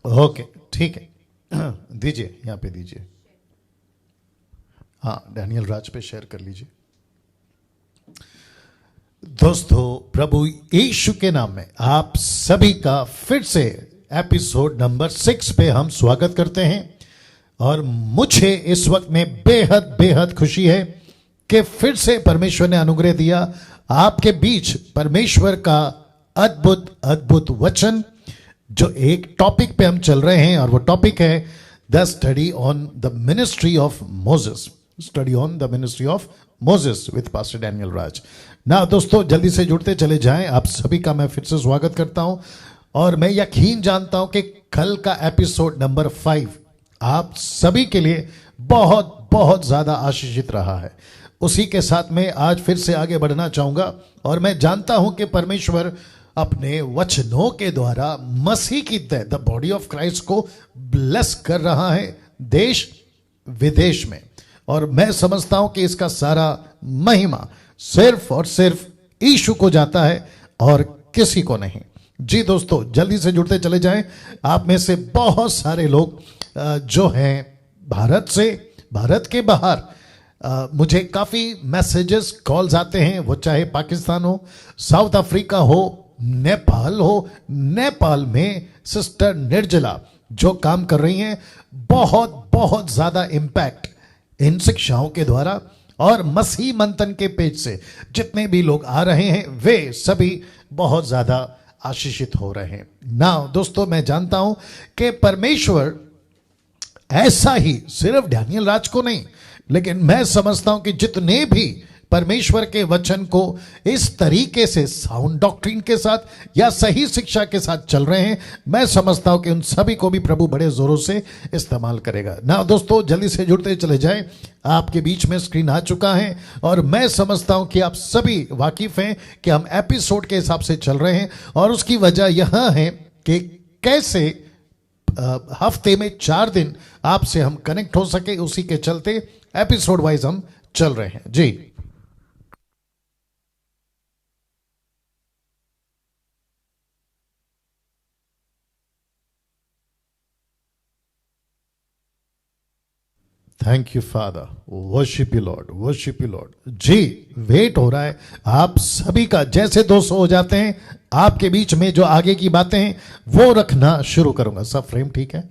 Okay, ठीक है। दीजिए, यहाँ पे दीजिए। हाँ, डैनियल राज पे शेयर कर लीजिए। दोस्तों, प्रभु यीशु के नाम में आप सभी का फिर से एपिसोड नंबर 6 पे हम स्वागत करते हैं। और मुझे इस वक्त में बेहद बेहद खुशी है कि फिर से परमेश्वर ने अनुग्रह दिया आपके बीच परमेश्वर का अद्भुत अद्भुत वचन, जो एक टॉपिक पे हम चल रहे हैं, और वो टॉपिक है the study on the ministry of Moses. Study on the ministry of Moses with pastor Daniel Raj. ना दोस्तों, जल्दी से जुड़ते चले जाएं। आप सभी का मैं फिर से स्वागत करता हूं, और मैं यकीन जानता हूं कि कल का एपिसोड नंबर 5 आप सभी के लिए बहुत बहुत ज्यादा आशीषित रहा है। उसी के साथ में आज फिर से आगे बढ़ना चाहूंगा, और मैं जानता हूं कि परमेश्वर अपने वचनों के द्वारा मसीह की द बॉडी ऑफ क्राइस्ट को ब्लेस कर रहा है देश विदेश में। और मैं समझता हूं कि इसका सारा महिमा सिर्फ और सिर्फ यीशु को जाता है और किसी को नहीं। जी दोस्तों, जल्दी से जुड़ते चले जाएं। आप में से बहुत सारे लोग जो हैं भारत से, भारत के बाहर, मुझे काफ़ी मैसेजेस, कॉल्स आते हैं, वो चाहे पाकिस्तान हो, साउथ अफ्रीका हो, नेपाल हो। नेपाल में सिस्टर निर्जला जो काम कर रही हैं, बहुत बहुत ज़्यादा इम्पैक्ट इन शिक्षाओं के द्वारा, और मसीह मंथन के पेज से जितने भी लोग आ रहे हैं वे सभी बहुत ज़्यादा आशीषित हो रहे हैं। ना दोस्तों, मैं जानता हूं कि परमेश्वर ऐसा ही सिर्फ डैनियल राज को नहीं, लेकिन मैं समझता हूं कि जितने भी परमेश्वर के वचन को इस तरीके से साउंड डॉक्ट्रिन के साथ या सही शिक्षा के साथ चल रहे हैं, मैं समझता हूं कि उन सभी को भी प्रभु बड़े जोरों से इस्तेमाल करेगा। ना दोस्तों, जल्दी से जुड़ते चले जाएं। आपके बीच में स्क्रीन आ चुका है, और मैं समझता हूं कि आप सभी वाकिफ हैं कि हम एपिसोड के हिसाब से चल रहे हैं, और उसकी वजह यह है कि कैसे हफ्ते में 4 दिन आपसे हम कनेक्ट हो सके। उसी के चलते एपिसोड वाइज हम चल रहे हैं। जी thank you father, worship you lord, worship you lord. जी, वेट हो रहा है आप सभी का। जैसे 200 हो जाते हैं, आपके बीच में जो आगे की बातें हैं वो रखना शुरू करूंगा। सब फ्रेम ठीक है?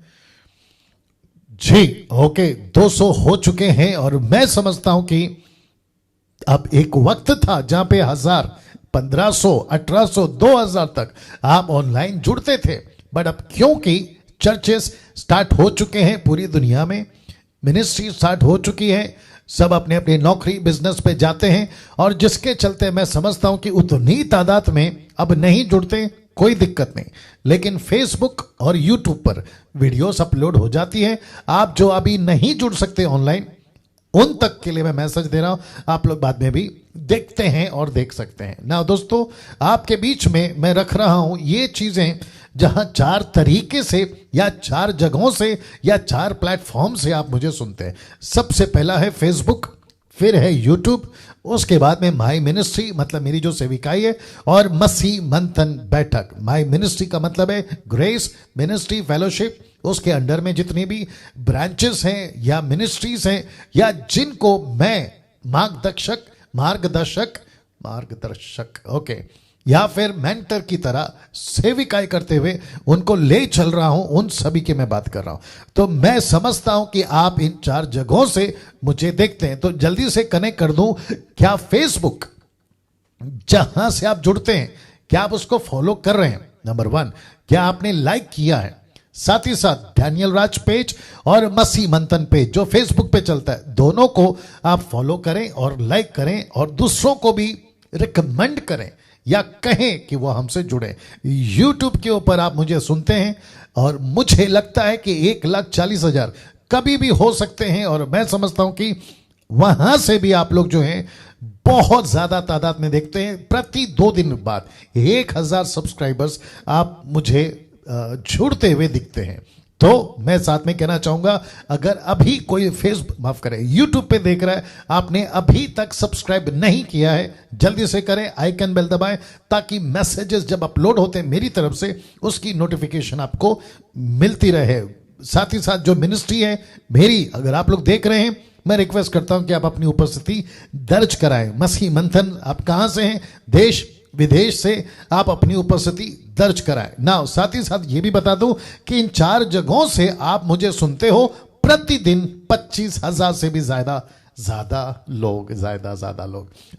जी ओके, 200 हो चुके हैं, और मैं समझता हूं कि अब एक वक्त था जहां पे 1000, 1500, 1800, 2000 तक आप ऑनलाइन जुड़ते थे। बट अब क्योंकि चर्चेस स्टार्ट हो चुके हैं पूरी दुनिया में, मिनिस्ट्री स्टार्ट हो चुकी है, सब अपने अपने नौकरी बिजनेस पे जाते हैं, और जिसके चलते मैं समझता हूं कि उतनी तादाद में अब नहीं जुड़ते, कोई दिक्कत नहीं। लेकिन फेसबुक और यूट्यूब पर वीडियोस अपलोड हो जाती है। आप जो अभी नहीं जुड़ सकते ऑनलाइन, उन तक के लिए मैं मैसेज दे रहा हूं, आप लोग बाद में भी देखते हैं और देख सकते हैं। ना दोस्तों, आपके बीच में मैं रख रहा हूं ये चीजें जहां 4 तरीके से या 4 जगहों से या 4 प्लेटफॉर्म से आप मुझे सुनते हैं। सबसे पहला है फेसबुक, फिर है यूट्यूब, उसके बाद में माई मिनिस्ट्री, मतलब मेरी जो सेविकाई है, और मसीह मंथन बैठक। माई मिनिस्ट्री का मतलब है ग्रेस मिनिस्ट्री फेलोशिप। उसके अंडर में जितनी भी ब्रांचेस हैं या मिनिस्ट्रीज हैं, या जिनको मैं मार्गदर्शक ओके, या फिर मेंटर की तरह सेविकाई करते हुए उनको ले चल रहा हूं, उन सभी की मैं बात कर रहा हूं। तो मैं समझता हूं कि आप इन 4 जगहों से मुझे देखते हैं, तो जल्दी से कनेक्ट कर दूं। क्या फेसबुक, जहां से आप जुड़ते हैं, क्या आप उसको फॉलो कर रहे हैं? नंबर 1, क्या आपने लाइक किया है? साथ ही साथ डैनियल राज पेज और मसीह मंथन पेज जो फेसबुक पे चलता है, दोनों को आप फॉलो करें और लाइक करें, और दूसरों को भी रिकमेंड करें या कहें कि वो हमसे जुड़े। यूट्यूब के ऊपर आप मुझे सुनते हैं, और मुझे लगता है कि 1,40,000 कभी भी हो सकते हैं, और मैं समझता हूं कि वहां से भी आप लोग जो हैं बहुत ज्यादा तादाद में देखते हैं। प्रति 2 दिन बाद 1000 सब्सक्राइबर्स आप मुझे जुड़ते हुए दिखते हैं। तो मैं साथ में कहना चाहूंगा, अगर अभी कोई माफ करें यूट्यूब पे देख रहा है, आपने अभी तक सब्सक्राइब नहीं किया है, जल्दी से करें, आइकन बेल दबाएं, ताकि मैसेजेस जब अपलोड होते हैं मेरी तरफ से उसकी नोटिफिकेशन आपको मिलती रहे। साथ ही साथ जो मिनिस्ट्री है मेरी, अगर आप लोग देख रहे हैं, मैं रिक्वेस्ट करता हूं कि आप अपनी उपस्थिति दर्ज कराएं। मसीह मंथन आप कहां से हैं, देश विदेश से, आप अपनी उपस्थिति दर्ज कराएं ना। साथ ही साथ ये भी बता दूं कि इन 4 जगहों से आप मुझे सुनते हो, प्रतिदिन 25,000 से भी ज्यादा लोग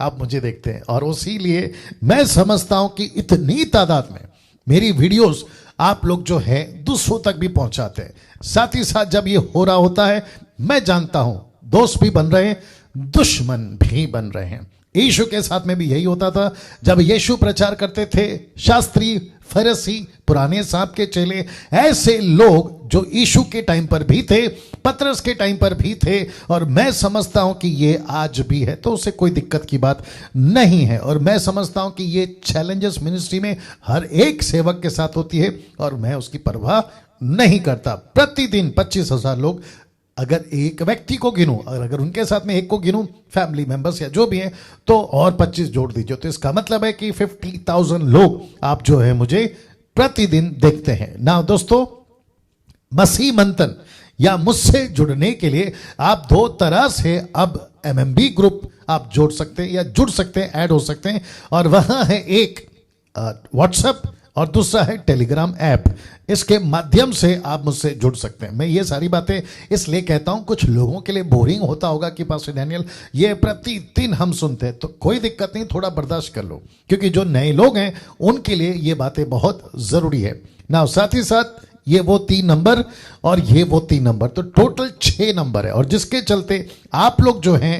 आप मुझे देखते हैं, और उसी लिए मैं समझता हूं कि इतनी तादाद में मेरी वीडियोस आप लोग जो है दूसरों तक भी पहुंचाते हैं। साथ ही साथ जब ये हो रहा होता है, मैं जानता हूं दोस्त भी बन रहे हैं, दुश्मन भी बन रहे हैं। यीशु के साथ में भी यही होता था। जब यीशु प्रचार करते थे, शास्त्री, फरीसी, पुराने सांप के चेले, ऐसे लोग जो यीशु के टाइम पर भी थे, पतरस के टाइम पर भी थे, और मैं समझता हूं कि ये आज भी है, तो उसे कोई दिक्कत की बात नहीं है। और मैं समझता हूं कि ये चैलेंजेस मिनिस्ट्री में हर एक सेवक के साथ होती है, और मैं उसकी परवाह नहीं करता। प्रतिदिन 25,000 लोग, अगर एक व्यक्ति को गिनूं, अगर उनके साथ में एक को गिनूं, फैमिली मेंबर्स या जो भी हैं, तो और 25 जोड़ दीजिए, तो इसका मतलब है कि 50,000 लोग आप जो है मुझे प्रतिदिन देखते हैं ना। दोस्तों, मसीह मंथन या मुझसे जुड़ने के लिए आप 2 तरह से अब MMB ग्रुप आप जोड़ सकते हैं या जुड़ सकते हैं, ऐड हो सकते हैं, और वहां है एक व्हाट्सएप और दूसरा है टेलीग्राम ऐप। इसके माध्यम से आप मुझसे जुड़ सकते हैं। मैं ये सारी बातें इसलिए कहता हूं, कुछ लोगों के लिए बोरिंग होता होगा कि पास्टर डैनियल ये प्रतिदिन हम सुनते हैं, तो कोई दिक्कत नहीं, थोड़ा बर्दाश्त कर लो, क्योंकि जो नए लोग हैं उनके लिए ये बातें बहुत जरूरी है ना। साथ ही साथ ये वो 3 नंबर और ये वो 3 नंबर, तो टोटल 6 नंबर है, और जिसके चलते आप लोग जो हैं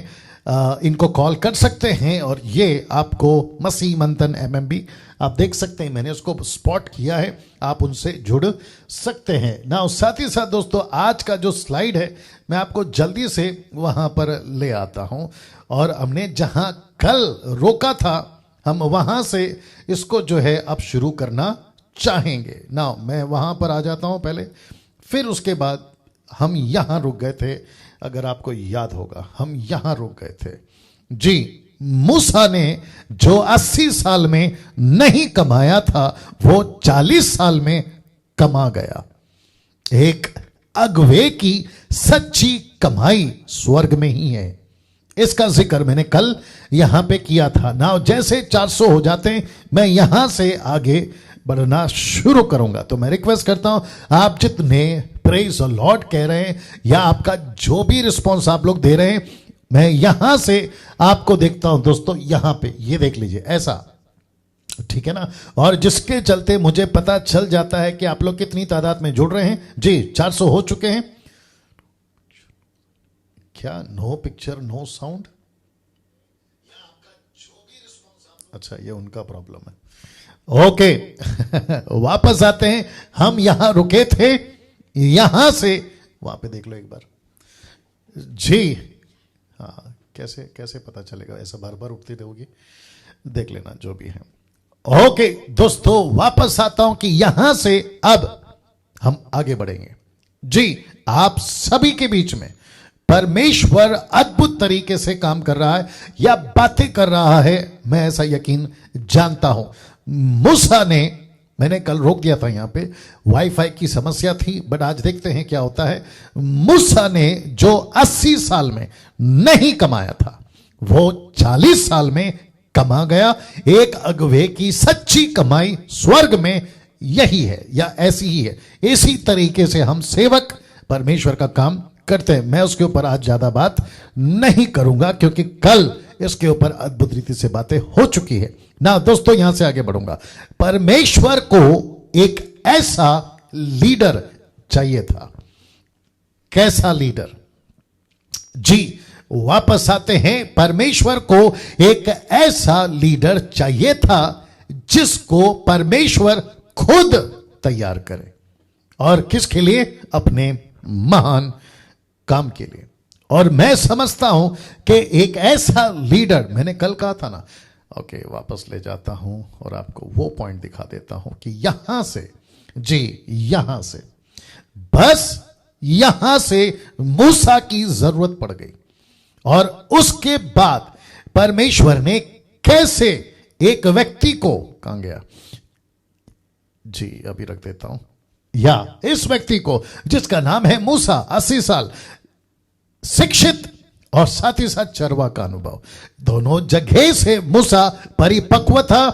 इनको कॉल कर सकते हैं, और ये आपको मसीह मंथन MMB आप देख सकते हैं, मैंने उसको स्पॉट किया है, आप उनसे जुड़ सकते हैं ना। साथ ही साथ दोस्तों, आज का जो स्लाइड है मैं आपको जल्दी से वहां पर ले आता हूं, और हमने जहां कल रोका था हम वहां से इसको जो है अब शुरू करना चाहेंगे ना। मैं वहां पर आ जाता हूं पहले, फिर उसके बाद हम यहां रुक गए थे। अगर आपको याद होगा, हम यहां रुक गए थे जी। मूसा ने जो 80 साल में नहीं कमाया था, वो 40 साल में कमा गया। एक अगवे की सच्ची कमाई स्वर्ग में ही है। इसका जिक्र मैंने कल यहां पे किया था ना। जैसे 400 हो जाते हैं, मैं यहां से आगे बढ़ना शुरू करूंगा। तो मैं रिक्वेस्ट करता हूं, आप जितने प्रेज द लॉर्ड कह रहे हैं, या आपका जो भी रिस्पॉन्स आप लोग दे रहे हैं, मैं यहां से आपको देखता हूं दोस्तों। यहां पे ये देख लीजिए, ऐसा, ठीक है ना। और जिसके चलते मुझे पता चल जाता है कि आप लोग कितनी तादाद में जुड़ रहे हैं जी। 400 हो चुके हैं क्या? नो पिक्चर नो साउंड, अच्छा ये उनका प्रॉब्लम है। ओके वापस आते हैं, हम यहां रुके थे, यहां से वहां पे देख लो एक बार जी। हाँ, कैसे पता चलेगा, ऐसा बार बार उठती रहोगी, देख लेना जो भी है। ओके दोस्तों, वापस आता हूं कि यहां से अब हम आगे बढ़ेंगे जी। आप सभी के बीच में परमेश्वर अद्भुत तरीके से काम कर रहा है या बातें कर रहा है, मैं ऐसा यकीन जानता हूं। मूसा ने, मैंने कल रोक दिया था, यहां पे वाईफाई की समस्या थी, बट आज देखते हैं क्या होता है। मूसा ने जो 80 साल में नहीं कमाया था, वो 40 साल में कमा गया। एक अगवे की सच्ची कमाई स्वर्ग में यही है या ऐसी ही है। इसी तरीके से हम सेवक परमेश्वर का काम करते हैं। मैं उसके ऊपर आज ज्यादा बात नहीं करूंगा, क्योंकि कल इसके ऊपर अद्भुत रीति से बातें हो चुकी है ना। दोस्तों, यहां से आगे बढ़ूंगा। परमेश्वर को एक ऐसा लीडर चाहिए था। कैसा लीडर जी? वापस आते हैं, परमेश्वर को एक ऐसा लीडर चाहिए था जिसको परमेश्वर खुद तैयार करे। और किसके लिए? अपने महान काम के लिए। और मैं समझता हूं कि एक ऐसा लीडर, मैंने कल कहा था ना, ओके वापस ले जाता हूं और आपको वो पॉइंट दिखा देता हूं कि यहां से जी, यहां से बस यहां से मूसा की जरूरत पड़ गई। और उसके बाद परमेश्वर ने कैसे एक व्यक्ति को, कहां गया जी, अभी रख देता हूं, या इस व्यक्ति को जिसका नाम है मूसा, 80 साल शिक्षित और साथ ही साथ चरवा का अनुभव, दोनों जगह से मूसा परिपक्व था।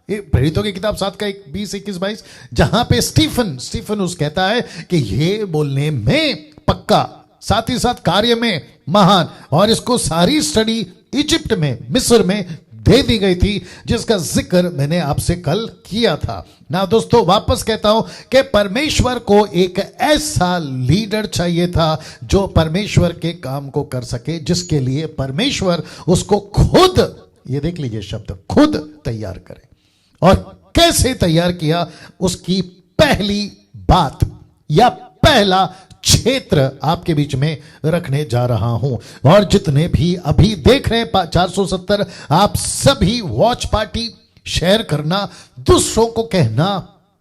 प्रेरितों की किताब 7 का 20, 21, 22, जहां पे स्टीफन उस कहता है कि ये बोलने में पक्का, साथ ही साथ कार्य में महान, और इसको सारी स्टडी इजिप्ट में, मिस्र में दे दी गई थी, जिसका जिक्र मैंने आपसे कल किया था ना। दोस्तों वापस कहता हूं कि परमेश्वर को एक ऐसा लीडर चाहिए था जो परमेश्वर के काम को कर सके, जिसके लिए परमेश्वर उसको खुद, ये देख लीजिए शब्द, खुद तैयार करे। और कैसे तैयार किया, उसकी पहली बात या पहला क्षेत्र आपके बीच में रखने जा रहा हूं। और जितने भी अभी देख रहे हैं 470, आप सभी वॉच पार्टी शेयर करना, दूसरों को कहना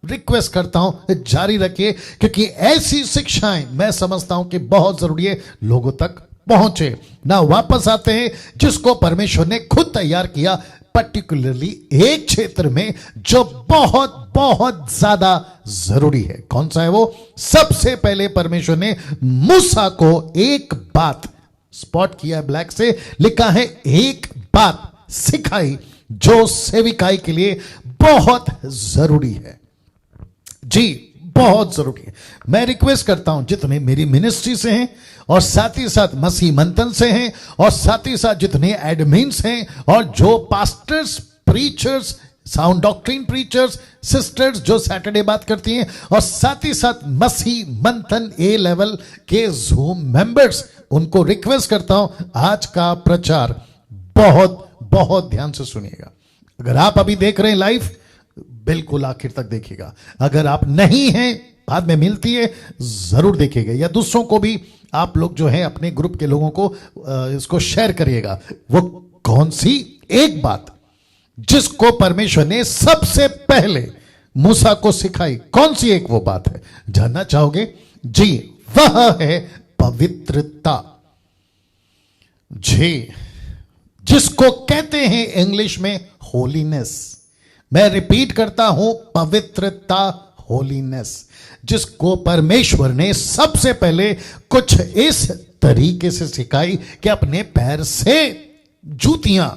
रिक्वेस्ट करता हूं, जारी रखिए, क्योंकि ऐसी शिक्षाएं मैं समझता हूं कि बहुत जरूरी है लोगों तक पहुंचे ना। वापस आते हैं जिसको परमेश्वर ने खुद तैयार किया, पर्टिकुलरली एक क्षेत्र में जो बहुत बहुत ज्यादा जरूरी है। कौन सा है वो? सबसे पहले परमेश्वर ने मूसा को एक बात स्पॉट किया, ब्लैक से लिखा है, एक बात सिखाई जो सेविकाई के लिए बहुत जरूरी है। जी बहुत जरूरी है। मैं रिक्वेस्ट करता हूं जितने मेरी मिनिस्ट्री से हैं और साथ ही साथ मसीह मंथन से हैं और साथ ही साथ जितने एडमिन्स हैं और जो pastors, preachers, sound doctrine preachers, sisters जो सैटरडे बात करती हैं, और साथ ही साथ मसीह मंथन ए लेवल के जूम मेंबर्स, उनको रिक्वेस्ट करता हूं आज का प्रचार बहुत बहुत ध्यान से सुनिएगा। अगर आप अभी देख रहे हैं लाइव, बिल्कुल आखिर तक देखिएगा। अगर आप नहीं हैं, बाद में मिलती है, जरूर देखिएगा, या दूसरों को भी आप लोग जो है अपने ग्रुप के लोगों को इसको शेयर करिएगा। वो कौन सी एक बात जिसको परमेश्वर ने सबसे पहले मूसा को सिखाई, कौन सी एक वो बात है, जानना चाहोगे? जी, वह है पवित्रता। जी, जिसको कहते हैं इंग्लिश में होलीनेस। मैं रिपीट करता हूं, पवित्रता, होलीनेस, जिसको परमेश्वर ने सबसे पहले कुछ इस तरीके से सिखाई कि अपने पैर से जूतियां,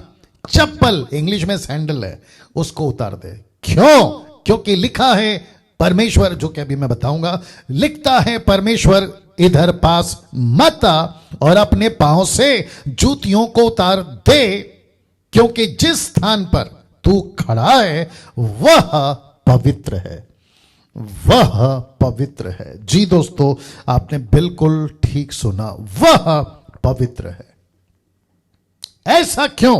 चप्पल, इंग्लिश में सैंडल है, उसको उतार दे। क्यों? क्योंकि लिखा है परमेश्वर, जो कि अभी मैं बताऊंगा, लिखता है परमेश्वर इधर पास मत आ और अपने पांव से जूतियों को उतार दे, क्योंकि जिस स्थान पर तू खड़ा है वह पवित्र है, वह पवित्र है। जी दोस्तों, आपने बिल्कुल ठीक सुना, वह पवित्र है। ऐसा क्यों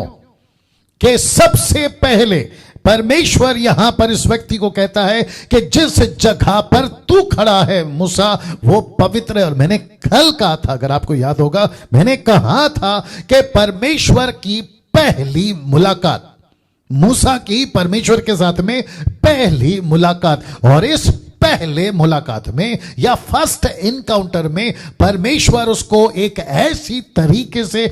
कि सबसे पहले परमेश्वर यहां पर इस व्यक्ति को कहता है कि जिस जगह पर तू खड़ा है मूसा, वो पवित्र है। और मैंने कल कहा था, अगर आपको याद होगा, मैंने कहा था कि परमेश्वर की पहली मुलाकात, मूसा की परमेश्वर के साथ में पहली मुलाकात, और इस पहले मुलाकात में या फर्स्ट इनकाउंटर में परमेश्वर उसको एक ऐसी तरीके से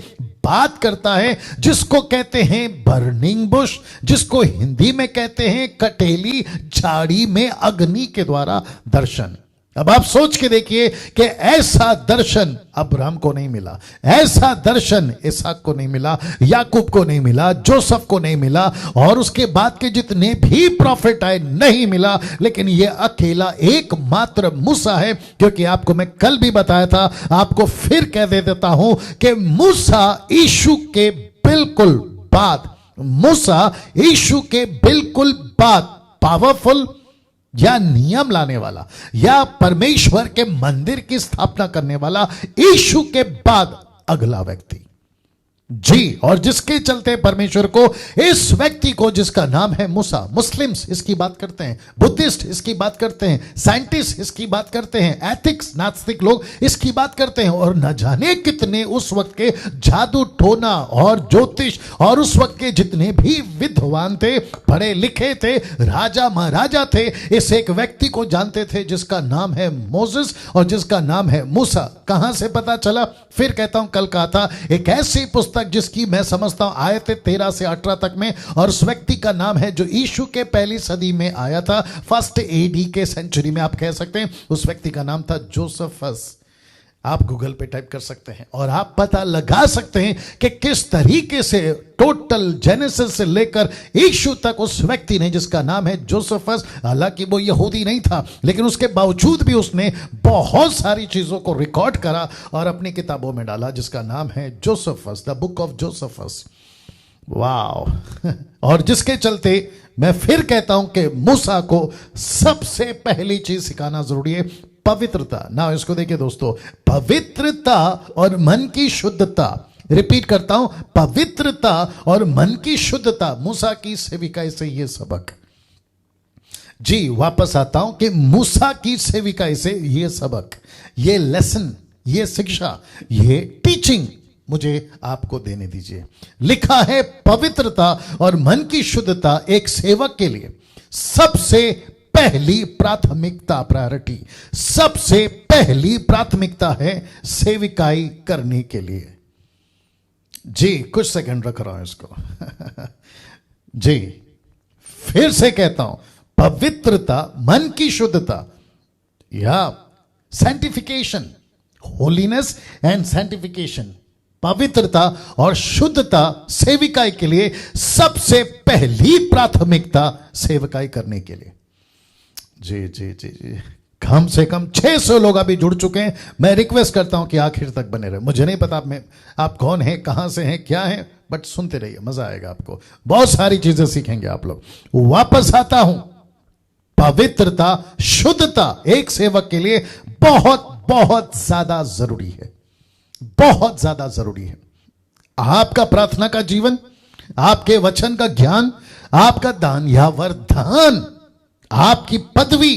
बात करता है जिसको कहते हैं बर्निंग बुश, जिसको हिंदी में कहते हैं कटेली झाड़ी में अग्नि के द्वारा दर्शन। अब आप सोच के देखिए कि ऐसा दर्शन अब्राहम को नहीं मिला, ऐसा दर्शन इसहाक को नहीं मिला, याकूब को नहीं मिला, जोसेफ को नहीं मिला, और उसके बाद के जितने भी प्रॉफिट आए नहीं मिला, लेकिन ये अकेला एकमात्र मूसा है। क्योंकि आपको मैं कल भी बताया था, आपको फिर कह देता हूं कि मूसा यीशु के बिल्कुल बाद, मूसा यीशु के बिल्कुल बाद पावरफुल या नियम लाने वाला या परमेश्वर के मंदिर की स्थापना करने वाला यीशु के बाद अगला व्यक्ति। जी, और जिसके चलते परमेश्वर को इस व्यक्ति को, जिसका नाम है मूसा, मुस्लिम्स इसकी बात करते हैं, बुद्धिस्ट इसकी बात करते हैं, साइंटिस्ट इसकी बात करते हैं, एथिक्स नास्तिक लोग इसकी बात करते हैं, और न जाने कितने उस वक्त के जादू टोना और ज्योतिष और उस वक्त के जितने भी विद्वान थे, पढ़े लिखे थे, राजा महाराजा थे, इस एक व्यक्ति को जानते थे जिसका नाम है मोसेस और जिसका नाम है मूसा। कहां से पता चला? फिर कहता हूं, कल कहा था, एक ऐसी पुस्तक जिसकी मैं समझता हूं आयतें 13 से 18 तक में, और उस व्यक्ति का नाम है जो यीशु के पहली सदी में आया था, फर्स्ट एडी के सेंचुरी में आप कह सकते हैं। उस व्यक्ति का नाम था जोसेफस। आप गूगल पे टाइप कर सकते हैं और आप पता लगा सकते हैं कि किस तरीके से टोटल जेनेसिस से लेकर यीशु तक उस व्यक्ति ने, जिसका नाम है जोसेफस, हालांकि वो यहूदी नहीं था, लेकिन उसके बावजूद भी उसने बहुत सारी चीजों को रिकॉर्ड करा और अपनी किताबों में डाला, जिसका नाम है Josephus, the book of Josephus. वाह। और जिसके चलते मैं फिर कहता हूं कि मूसा को सबसे पहली चीज सिखाना जरूरी है, पवित्रता। ना इसको देखिए दोस्तों, पवित्रता और मन की शुद्धता। रिपीट करता हूं, पवित्रता और मन की शुद्धता। मूसा की सेविकाई से यह सबक। जी वापस आता हूं कि मूसा की सेविकाई से यह सबक, यह लेसन, यह शिक्षा, यह टीचिंग मुझे आपको देने दीजिए। लिखा है, पवित्रता और मन की शुद्धता एक सेवक के लिए सबसे पहली प्राथमिकता, प्रायोरिटी, सबसे पहली प्राथमिकता है सेविकाई करने के लिए। जी कुछ सेकंड रख रहा हूं इसको। जी फिर से कहता हूं, पवित्रता, मन की शुद्धता या सैंटिफिकेशन, होलीनेस एंड सैंटिफिकेशन, पवित्रता और शुद्धता सेविकाई के लिए सबसे पहली प्राथमिकता सेविकाई करने के लिए। जी जी जी जी कम से कम 600 लोग अभी जुड़ चुके हैं। मैं रिक्वेस्ट करता हूं कि आखिर तक बने रहे। मुझे नहीं पता आप कौन हैं, कहां से हैं, क्या हैं, बट सुनते रहिए, मजा आएगा आपको, बहुत सारी चीजें सीखेंगे आप लोग। वापस आता हूं, पवित्रता, शुद्धता एक सेवक के लिए बहुत बहुत ज्यादा जरूरी है, बहुत ज्यादा जरूरी है। आपका प्रार्थना का जीवन, आपके वचन का ज्ञान, आपका दान या वरदान, आपकी पदवी,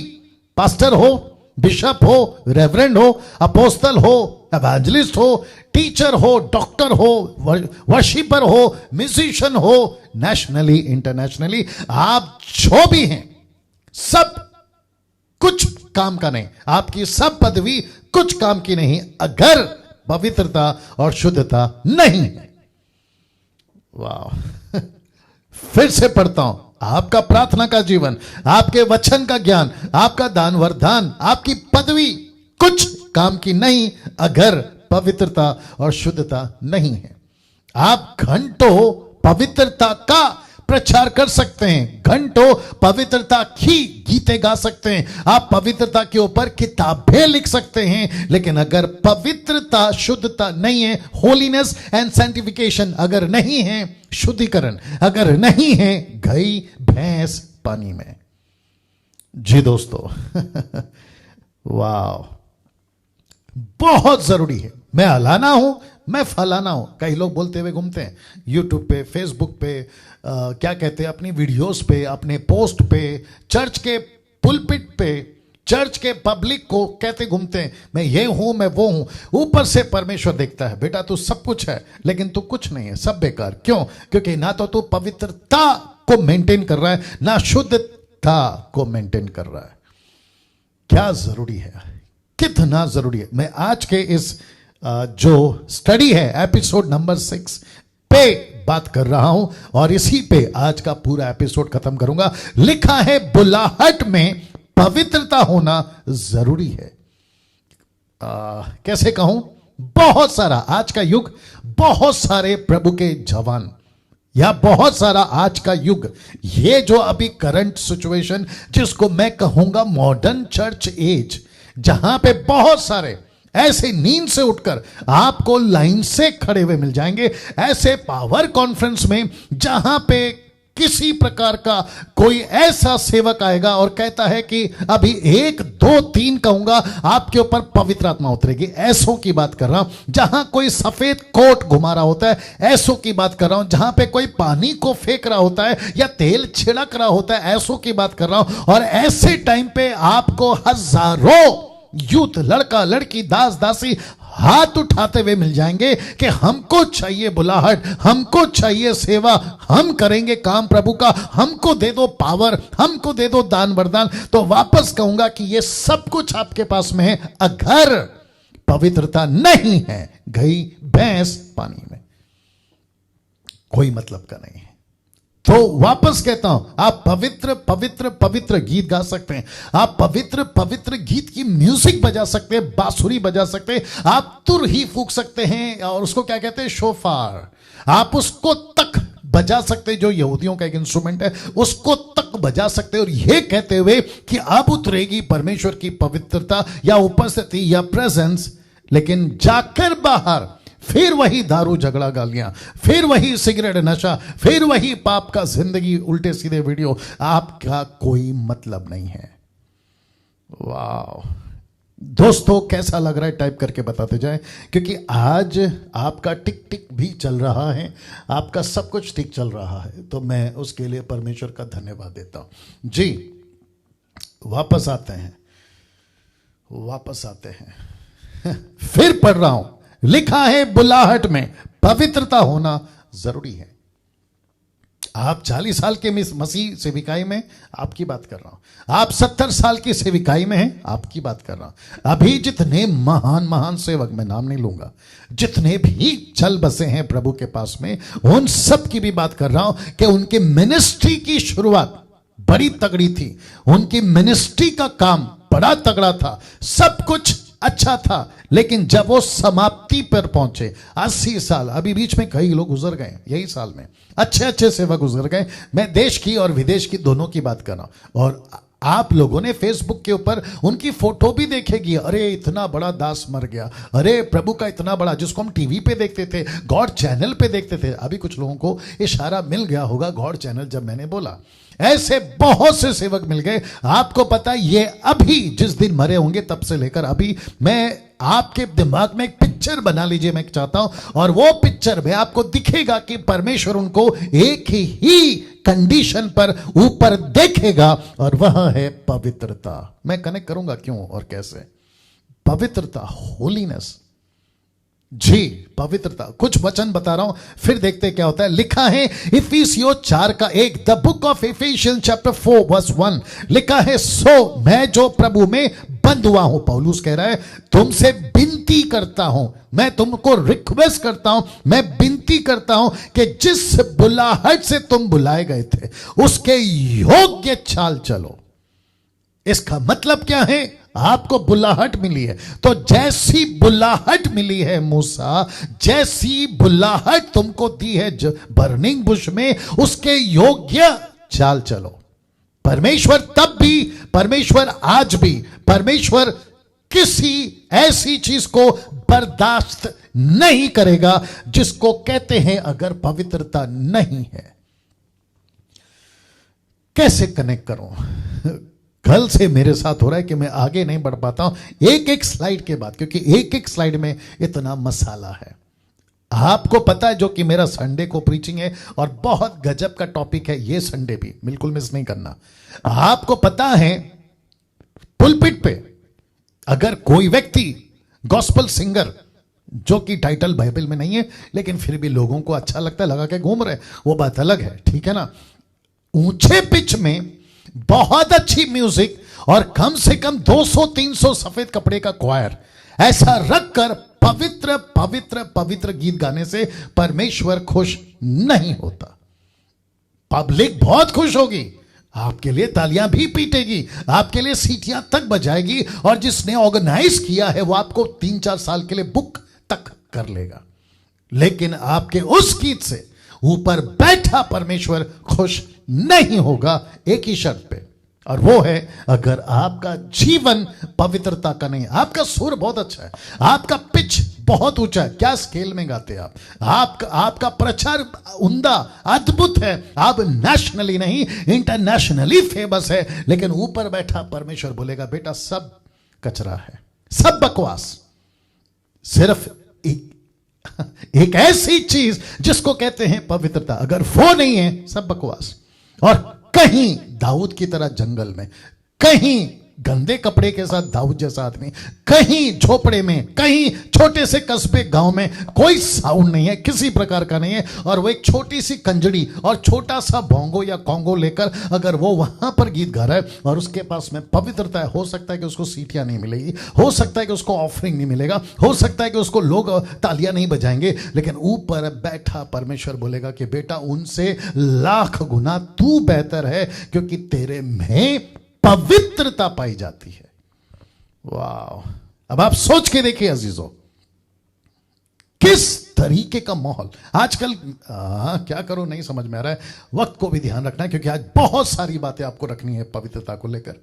पास्टर हो, बिशप हो, रेवरेंड हो, अपोस्तल हो, एवेंजलिस्ट हो, टीचर हो, डॉक्टर हो, वर्शिपर हो, म्यूजिशियन हो, नेशनली इंटरनेशनली, आप जो भी हैं, सब कुछ काम का नहीं, आपकी सब पदवी कुछ काम की नहीं अगर पवित्रता और शुद्धता नहीं है। वाह। फिर से पढ़ता हूं, आपका प्रार्थना का जीवन, आपके वचन का ज्ञान, आपका दान वरदान, आपकी पदवी कुछ काम की नहीं अगर पवित्रता और शुद्धता नहीं है। आप घंटों पवित्रता का प्रचार कर सकते हैं, घंटों पवित्रता की गीतें गा सकते हैं, आप पवित्रता के ऊपर किताबें लिख सकते हैं, लेकिन अगर पवित्रता, शुद्धता नहीं है, होलीनेस एंड सैंटिफिकेशन अगर नहीं है, शुद्धिकरण अगर नहीं है, गाय भैंस पानी में। जी दोस्तों, वाह, बहुत जरूरी है। मैं हलाना हूं, मैं फलाना हूं, कई लोग बोलते हुए घूमते हैं यूट्यूब पे, फेसबुक पे, क्या कहते हैं, अपनी वीडियोस पे, अपने पोस्ट पे, चर्च के पुलपिट पे, चर्च के पब्लिक को कहते घूमते हैं मैं ये हूं, मैं वो हूं। ऊपर से परमेश्वर देखता है, बेटा तू सब कुछ है लेकिन तू कुछ नहीं है, सब बेकार। क्यों? क्योंकि ना तो तू पवित्रता को मेंटेन कर रहा है, ना शुद्धता को मेंटेन कर रहा है। क्या जरूरी है, कितना जरूरी है। मैं आज के इस जो स्टडी है एपिसोड नंबर 6 पे बात कर रहा हूं और इसी पे आज का पूरा एपिसोड खत्म करूंगा। लिखा है, बुलाहट में पवित्रता होना जरूरी है। कैसे कहूं, बहुत सारा आज का युग, बहुत सारे प्रभु के जवान या बहुत सारा आज का युग, ये जो अभी करंट सिचुएशन जिसको मैं कहूंगा मॉडर्न चर्च एज, जहां पे बहुत सारे ऐसे नींद से उठकर आपको लाइन से खड़े हुए मिल जाएंगे, ऐसे पावर कॉन्फ्रेंस में जहां पे किसी प्रकार का कोई ऐसा सेवक आएगा और कहता है कि अभी 1 2 3 कहूंगा आपके ऊपर पवित्र आत्मा उतरेगी। ऐसों की बात कर रहा हूं। जहां कोई सफेद कोट घुमा रहा होता है, ऐसों की बात कर रहा हूं। जहां पे कोई पानी को फेंक रहा होता है या तेल छिड़क रहा होता है, ऐसों की बात कर रहा हूं। और ऐसे टाइम पे आपको हजारों यूथ, लड़का लड़की, दास दासी, हाथ उठाते हुए मिल जाएंगे कि हमको चाहिए बुलाहट, हमको चाहिए सेवा, हम करेंगे काम प्रभु का, हमको दे दो पावर, हमको दे दो दान वरदान। तो वापस कहूंगा कि ये सब कुछ आपके पास में है, अगर पवित्रता नहीं है, गई भैंस पानी में, कोई मतलब का नहीं है। तो वापस कहता हूं, आप पवित्र पवित्र पवित्र गीत गा सकते हैं, आप पवित्र पवित्र गीत की म्यूजिक बजा सकते हैं, बांसुरी बजा सकते हैं, आप तुर ही फूंक सकते हैं, और उसको क्या कहते हैं, शोफार, आप उसको तक बजा सकते हैं, जो यहूदियों का एक इंस्ट्रूमेंट है, उसको तक बजा सकते हैं, और यह कहते हुए कि अब उतरेगी परमेश्वर की पवित्रता या उपस्थिति या प्रेजेंस। लेकिन जाकर बाहर फिर वही दारू झगड़ा गालियां, फिर वही सिगरेट नशा, फिर वही पाप का जिंदगी, उल्टे सीधे वीडियो, आपका कोई मतलब नहीं है। वाह दोस्तों, कैसा लग रहा है टाइप करके बताते जाएं, क्योंकि आज आपका टिक टिक भी चल रहा है, आपका सब कुछ ठीक चल रहा है, तो मैं उसके लिए परमेश्वर का धन्यवाद देता हूं जी। वापस आते हैं फिर पढ़ रहा हूं, लिखा है बुलाहट में पवित्रता होना जरूरी है। आप 40 साल के मसीह सेविकाई में, आपकी बात कर रहा हूं, आप 70 साल की सेविकाई में हैं, आपकी बात कर रहा हूं। अभी जितने महान महान सेवक, मैं नाम नहीं लूंगा, जितने भी चल बसे हैं प्रभु के पास में, उन सब की भी बात कर रहा हूं कि उनकी मिनिस्ट्री की शुरुआत बड़ी तगड़ी थी, उनकी मिनिस्ट्री का काम बड़ा तगड़ा था, सब कुछ अच्छा था, लेकिन जब वो समाप्ति पर पहुंचे, 80 साल, अभी बीच में कई लोग गुजर गए यही साल में, अच्छे अच्छे सेवक गुजर गए, मैं देश की और विदेश की दोनों की बात कर रहा हूं। और आप लोगों ने फेसबुक के ऊपर उनकी फोटो भी देखेगी, अरे इतना बड़ा दास मर गया, अरे प्रभु का इतना बड़ा, जिसको हम टीवी पे देखते थे, गॉड चैनल पे देखते थे। अभी कुछ लोगों को इशारा मिल गया होगा गॉड चैनल जब मैंने बोला, ऐसे बहुत से सेवक मिल गए। आपको पता है, ये अभी जिस दिन मरे होंगे तब से लेकर अभी, मैं आपके दिमाग में एक पिक्चर बना लीजिए, मैं चाहता हूं, और वो पिक्चर में आपको दिखेगा कि परमेश्वर उनको एक ही कंडीशन पर ऊपर देखेगा, और वह है पवित्रता। मैं कनेक्ट करूंगा क्यों और कैसे। पवित्रता, होलीनेस, जी पवित्रता। कुछ वचन बता रहा हूं, फिर देखते क्या होता है। लिखा है इफिसियों 4:1, the book of efficiency chapter 4:1, लिखा है, सो मैं जो प्रभु में बंद हुआ हूं, पौलुस कह रहा है, तुमसे विनती करता हूं, मैं तुमको रिक्वेस्ट करता हूं, मैं विनती करता हूं कि जिस बुलाहट से तुम बुलाए गए थे उसके योग्य चाल चलो। इसका मतलब क्या है, आपको बुलाहट मिली है, तो जैसी बुलाहट मिली है मूसा, जैसी बुलाहट तुमको दी है बर्निंग बुश में, उसके योग्य चाल चलो। परमेश्वर तब भी, परमेश्वर आज भी, परमेश्वर किसी ऐसी चीज को बर्दाश्त नहीं करेगा जिसको कहते हैं अगर पवित्रता नहीं है। कैसे कनेक्ट करूं, कल से मेरे साथ हो रहा है कि मैं आगे नहीं बढ़ पाता हूं एक एक स्लाइड के बाद, क्योंकि एक एक स्लाइड में इतना मसाला है। आपको पता है जो कि मेरा संडे को प्रीचिंग है और बहुत गजब का टॉपिक है, ये संडे भी बिल्कुल मिस नहीं करना। आपको पता है पुलपिट पे अगर कोई व्यक्ति गॉस्पल सिंगर, जो कि टाइटल बाइबल में नहीं है लेकिन फिर भी लोगों को अच्छा लगता है, लगा के घूम रहे, वो बात अलग है, ठीक है ना। ऊंचे पिच में बहुत अच्छी म्यूजिक और कम से कम 200-300 सफेद कपड़े का क्वायर, ऐसा रखकर पवित्र पवित्र पवित्र गीत गाने से परमेश्वर खुश नहीं होता। पब्लिक बहुत खुश होगी, आपके लिए तालियां भी पीटेगी, आपके लिए सीटियां तक बजाएगी, और जिसने ऑर्गेनाइज किया है वो आपको 3-4 साल के लिए बुक तक कर लेगा। लेकिन आपके उस गीत से ऊपर बैठा परमेश्वर खुश नहीं होगा, एक ही शर्त पे, और वो है अगर आपका जीवन पवित्रता का नहीं। आपका सुर बहुत अच्छा है, आपका पिच बहुत ऊंचा है, क्या स्केल में गाते हैं आपका प्रचार उम्दा अद्भुत है, आप नेशनली नहीं इंटरनेशनली फेमस है, लेकिन ऊपर बैठा परमेश्वर बोलेगा बेटा सब कचरा है, सब बकवास, सिर्फ एक ऐसी चीज जिसको कहते हैं पवित्रता, अगर वो नहीं है सब बकवास। और कहीं दाऊद की तरह जंगल में, कहीं गंदे कपड़े के साथ दाऊद जैसा आदमी, कहीं झोपड़े में, कहीं छोटे से कस्बे गांव में कोई साउंड नहीं है, किसी प्रकार का नहीं है, और वो एक छोटी सी कंजड़ी और छोटा सा भोंगो या कॉन्गो लेकर अगर वो वहां पर गीत गा रहा है और उसके पास में पवित्रता है, हो सकता है कि उसको सीटियां नहीं मिलेगी, हो सकता है कि उसको ऑफरिंग नहीं मिलेगा, हो सकता है कि उसको लोग तालियां नहीं बजाएंगे, लेकिन ऊपर बैठा परमेश्वर बोलेगा कि बेटा उनसे लाख गुना तू बेहतर है, क्योंकि तेरे में पवित्रता पाई जाती है। वाह! अब आप सोच के देखिए अजीजों, किस तरीके का माहौल आजकल, क्या करो नहीं समझ में आ रहा है। वक्त को भी ध्यान रखना है, क्योंकि आज बहुत सारी बातें आपको रखनी है पवित्रता को लेकर।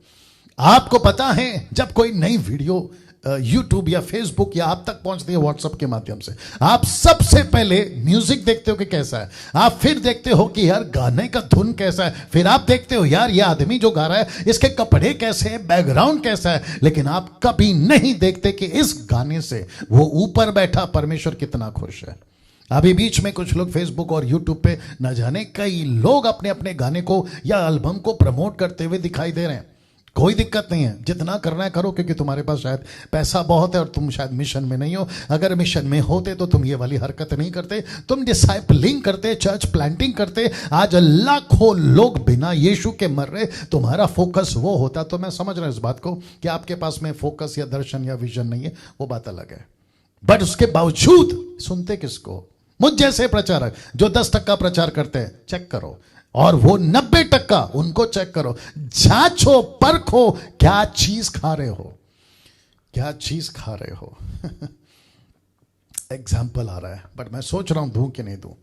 आपको पता है जब कोई नई वीडियो यूट्यूब या फेसबुक या आप तक पहुंचती है व्हाट्सएप के माध्यम से, आप सबसे पहले म्यूजिक देखते हो कि कैसा है, आप फिर देखते हो कि यार गाने का धुन कैसा है, फिर आप देखते हो यार ये आदमी जो गा रहा है इसके कपड़े कैसे हैं, बैकग्राउंड कैसा है, लेकिन आप कभी नहीं देखते कि इस गाने से वो ऊपर बैठा परमेश्वर कितना खुश है। अभी बीच में कुछ लोग फेसबुक और यूट्यूब पे न जाने कई लोग अपने अपने गाने को या एल्बम को प्रमोट करते हुए दिखाई दे रहे हैं। कोई दिक्कत नहीं है, जितना करना है करो, क्योंकि तुम्हारे पास शायद पैसा बहुत है और तुम शायद मिशन में नहीं हो। अगर मिशन में होते तो तुम ये वाली हरकत नहीं करते, तुम डिसाइपलिंग करते, चर्च प्लांटिंग करते। आज लाखों लोग बिना यीशु के मर रहे, तुम्हारा फोकस वो होता तो मैं समझ रहा हूं इस बात को कि आपके पास में फोकस या दर्शन या विजन नहीं है, वो बात अलग है। बट उसके बावजूद सुनते किसको? मुझ जैसे प्रचारक जो 10% प्रचार करते हैं, चेक करो, और वो 90% उनको चेक करो, जांचो परखो क्या चीज खा रहे हो, क्या चीज खा रहे हो। एग्जाम्पल आ रहा है, बट मैं सोच रहा हूं दूं कि नहीं दूं।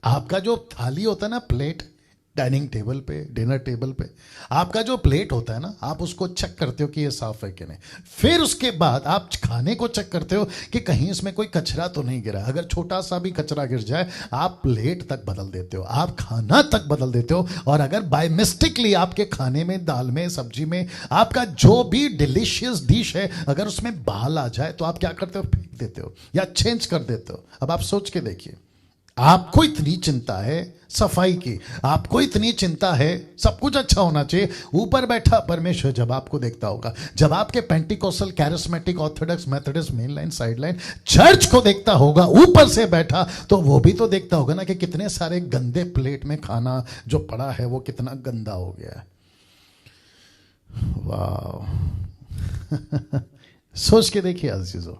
आपका जो थाली होता है ना, प्लेट, डाइनिंग टेबल पे, डिनर टेबल पे आपका जो प्लेट होता है ना, आप उसको चेक करते हो कि ये साफ है कि नहीं। फिर उसके बाद आप खाने को चेक करते हो कि कहीं इसमें कोई कचरा तो नहीं गिरा। अगर छोटा सा भी कचरा गिर जाए आप प्लेट तक बदल देते हो, आप खाना तक बदल देते हो। और अगर बाय मिस्टेकली आपके खाने में, दाल में, सब्जी में, आपका जो भी डिलीशियस डिश है, अगर उसमें बाल आ जाए तो आप क्या करते हो? फेंक देते हो या चेंज कर देते हो। अब आप सोच के देखिए, आपको इतनी चिंता है सफाई की, आपको इतनी चिंता है सब कुछ अच्छा होना चाहिए, ऊपर बैठा परमेश्वर जब आपको देखता होगा, जब आपके Pentecostal, charismatic, Orthodox, Methodist, main line, side line church को देखता होगा ऊपर से बैठा, तो वो भी तो देखता होगा ना कि कितने सारे गंदे प्लेट में खाना जो पड़ा है वो कितना गंदा हो गया है। वाह! सोच के देखिए अजीजों,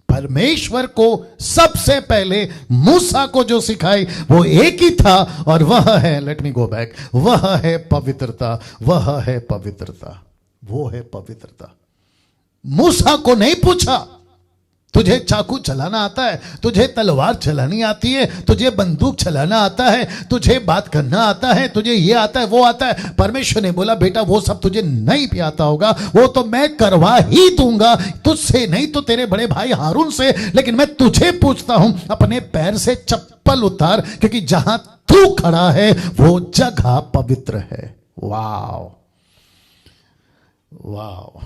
परमेश्वर को सबसे पहले मूसा को जो सिखाई वो एक ही था, और वह है, लेट मी गो बैक, वह है पवित्रता, वह है पवित्रता, वो है पवित्रता। मूसा को नहीं पूछा तुझे चाकू चलाना आता है, तुझे तलवार चलानी आती है, तुझे बंदूक चलाना आता है, तुझे बात करना आता है, तुझे ये आता है, वो आता है। परमेश्वर ने बोला बेटा वो सब तुझे नहीं भी आता होगा, वो तो मैं करवा ही दूंगा, तुझसे नहीं तो तेरे बड़े भाई हारून से, लेकिन मैं तुझे पूछता हूं अपने पैर से चप्पल उतार, क्योंकि जहां तू खड़ा है वो जगह पवित्र है। वाव वाव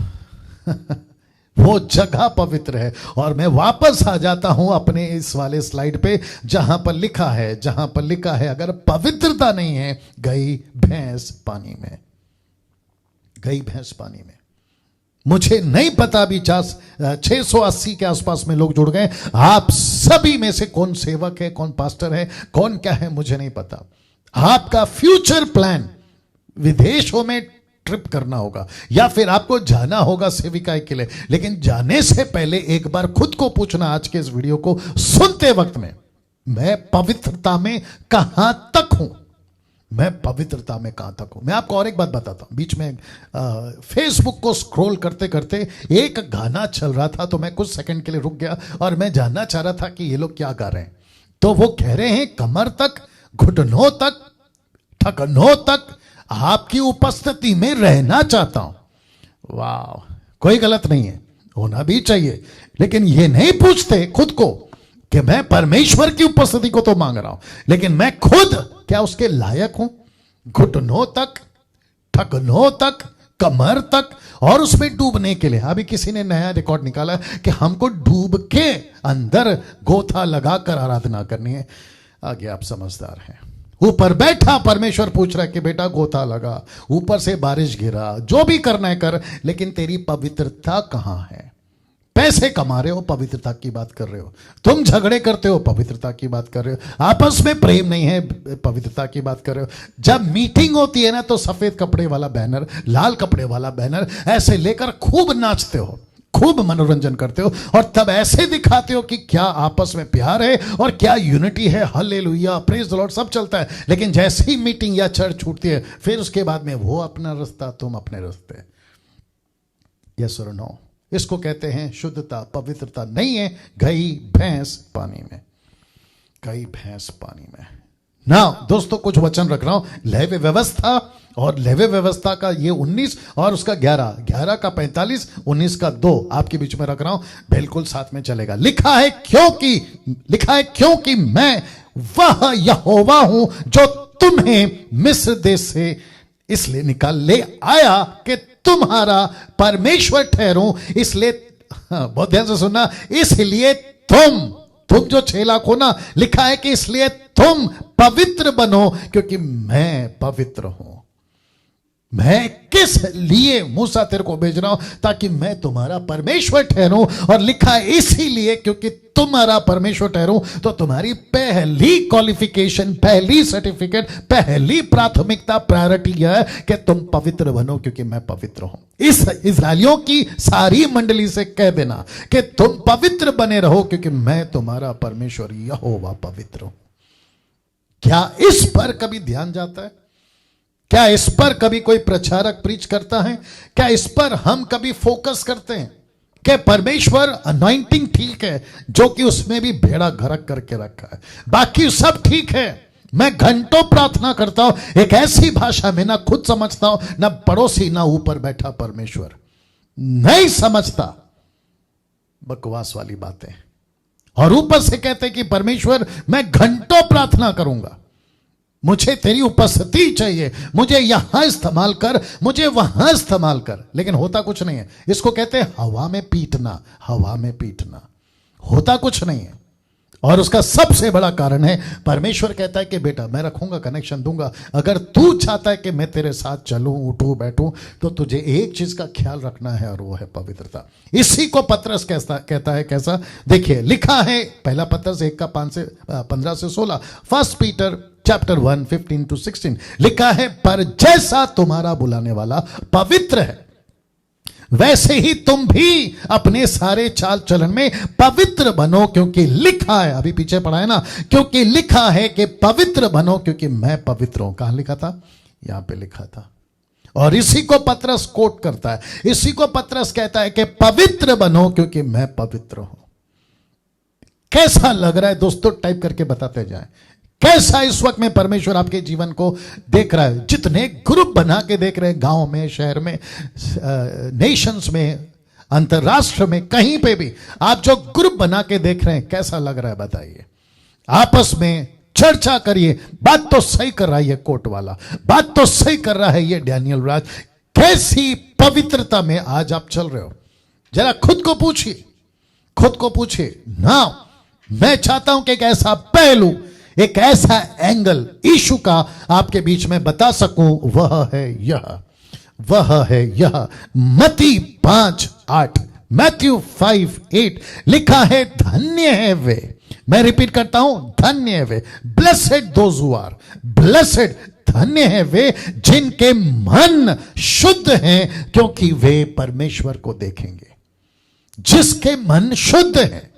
वो जगह पवित्र है। और मैं वापस आ जाता हूं अपने इस वाले स्लाइड पे, जहां पर लिखा है अगर पवित्रता नहीं है, गई भैंस पानी में, गई भैंस पानी में। मुझे नहीं पता अभी 680 के आसपास में लोग जुड़ गए, आप सभी में से कौन सेवक है, कौन पास्टर है, कौन क्या है, मुझे नहीं पता। आपका फ्यूचर प्लान विदेशों में ट्रिप करना होगा या फिर आपको जाना होगा सेविकाई के लिए, लेकिन जाने से पहले एक बार खुद को पूछना, आज के इस वीडियो को सुनते वक्त में, मैं पवित्रता में कहां तक हूं, मैं पवित्रता में कहां तक हूं। मैं आपको और एक बात बताता हूं, बीच में फेसबुक को स्क्रॉल करते करते एक गाना चल रहा था, तो मैं कुछ सेकंड के लिए रुक गया और मैं जानना चाह रहा था कि ये लोग क्या गा रहे हैं। तो वो कह रहे हैं कमर तक, घुटनों तक, ठकनों तक आपकी उपस्थिति में रहना चाहता हूं। वाह! कोई गलत नहीं है, होना भी चाहिए, लेकिन ये नहीं पूछते खुद को कि मैं परमेश्वर की उपस्थिति को तो मांग रहा हूं, लेकिन मैं खुद क्या उसके लायक हूं? घुटनों तक, ठकनों तक, कमर तक, और उसमें डूबने के लिए अभी किसी ने नया रिकॉर्ड निकाला कि हमको डूब के अंदर गोथा लगाकर आराधना करनी है। आगे आप समझदार हैं। ऊपर बैठा परमेश्वर पूछ रहा है कि बेटा गोता लगा, ऊपर से बारिश गिरा, जो भी करना है कर, लेकिन तेरी पवित्रता कहां है? पैसे कमा रहे हो, पवित्रता की बात कर रहे हो। तुम झगड़े करते हो, पवित्रता की बात कर रहे हो। आपस में प्रेम नहीं है, पवित्रता की बात कर रहे हो। जब मीटिंग होती है ना, तो सफेद कपड़े वाला बैनर, लाल कपड़े वाला बैनर ऐसे लेकर खूब नाचते हो, खूब मनोरंजन करते हो, और तब ऐसे दिखाते हो कि क्या आपस में प्यार है और क्या यूनिटी है। हालेलुया, प्रेज द लॉर्ड, सब चलता है। लेकिन जैसे ही मीटिंग या चर्च छूटती है, फिर उसके बाद में वो अपना रास्ता, तुम अपने रास्ते। यस और नो? इसको कहते हैं शुद्धता, पवित्रता नहीं है। गई भैंस पानी में, गई भैंस पानी में ना। दोस्तों कुछ वचन रख रहा हूं, लेवी व्यवस्था, और लेवी व्यवस्था का ये 19 और उसका 11 का 45, 19 का 2 आपके बीच में रख रहा हूं, बिल्कुल साथ में चलेगा। लिखा है क्योंकि मैं वह यहोवा हूं जो तुम्हें मिस्र देश से इसलिए निकाल ले आया कि तुम्हारा परमेश्वर ठहरूं। इसलिए, बहुत ध्यान से सुनना, इसलिए तुम जो 6 लाख हो ना, लिखा है कि इसलिए तुम पवित्र बनो क्योंकि मैं पवित्र हूं। मैं किस लिए मूसा तेरे को भेज रहा हूं? ताकि मैं तुम्हारा परमेश्वर ठहरूं। और लिखा है इसीलिए क्योंकि तुम्हारा परमेश्वर ठहरूं, तो तुम्हारी पहली क्वालिफिकेशन, पहली सर्टिफिकेट, पहली प्राथमिकता, प्रायोरिटी यह है कि तुम पवित्र बनो क्योंकि मैं पवित्र हूं। इस इस्राएलियों की सारी मंडली से कह देना कि तुम पवित्र बने रहो क्योंकि मैं तुम्हारा परमेश्वर यहोवा पवित्र हूं। क्या इस पर कभी ध्यान जाता है? क्या इस पर कभी कोई प्रचारक प्रीच करता है? क्या इस पर हम कभी फोकस करते हैं कि परमेश्वर अनॉइंटिंग ठीक है, जो कि उसमें भी भेड़ा घरक करके रखा है, बाकी सब ठीक है। मैं घंटों प्रार्थना करता हूं एक ऐसी भाषा में, ना खुद समझता हूं, ना पड़ोसी, ना ऊपर बैठा परमेश्वर नहीं समझता। बकवास वाली बातें। और ऊपर से कहते कि परमेश्वर मैं घंटों प्रार्थना करूंगा, मुझे तेरी उपस्थिति चाहिए, मुझे यहां इस्तेमाल कर, मुझे वहां इस्तेमाल कर, लेकिन होता कुछ नहीं है। इसको कहते हैं हवा में पीटना, हवा में पीटना, होता कुछ नहीं है। और उसका सबसे बड़ा कारण है, परमेश्वर कहता है कि बेटा मैं रखूंगा, कनेक्शन दूंगा। अगर तू चाहता है कि मैं तेरे साथ चलूं, उठूं, बैठूं, तो तुझे एक चीज का ख्याल रखना है, और वो है पवित्रता। इसी को पत्रस कहता है कैसा? देखिए, लिखा है पहला पत्रस 1 का 15 से 16, 1 पीटर चैप्टर 1 15 to 16, लिखा है पर जैसा तुम्हारा बुलाने वाला पवित्र है, वैसे ही तुम भी अपने सारे चाल चलन में पवित्र बनो, क्योंकि लिखा है, अभी पीछे पढ़ा है ना, क्योंकि लिखा है कि पवित्र बनो क्योंकि मैं पवित्र हूं। कहां लिखा था? यहां पे लिखा था। और इसी को पत्रस कोट करता है, इसी को पत्रस कहता है कि पवित्र बनो क्योंकि मैं पवित्र हूं। कैसा लग रहा है दोस्तों? टाइप करके बताते जाएं। कैसा इस वक्त में परमेश्वर आपके जीवन को देख रहा है? जितने ग्रुप बना के देख रहे हैं, गांव में, शहर में, नेशंस में, अंतरराष्ट्र में, कहीं पे भी आप जो ग्रुप बना के देख रहे हैं, कैसा लग रहा है बताइए? आपस में चर्चा करिए। बात तो सही कर रहा है ये कोट वाला, बात तो सही कर रहा है ये डैनियल राज। कैसी पवित्रता में आज आप चल रहे हो? जरा खुद को पूछिए, खुद को पूछिए ना। मैं चाहता हूं कि एक ऐसा पहलू, एक ऐसा एंगल यीशु का आपके बीच में बता सकूं, वह है यह मत्ती 5:8, मैथ्यू 5:8 लिखा है, धन्य है वे, मैं रिपीट करता हूं, धन्य है वे, blessed those who are blessed, धन्य है वे जिनके मन शुद्ध हैं क्योंकि वे परमेश्वर को देखेंगे। जिसके मन शुद्ध हैं।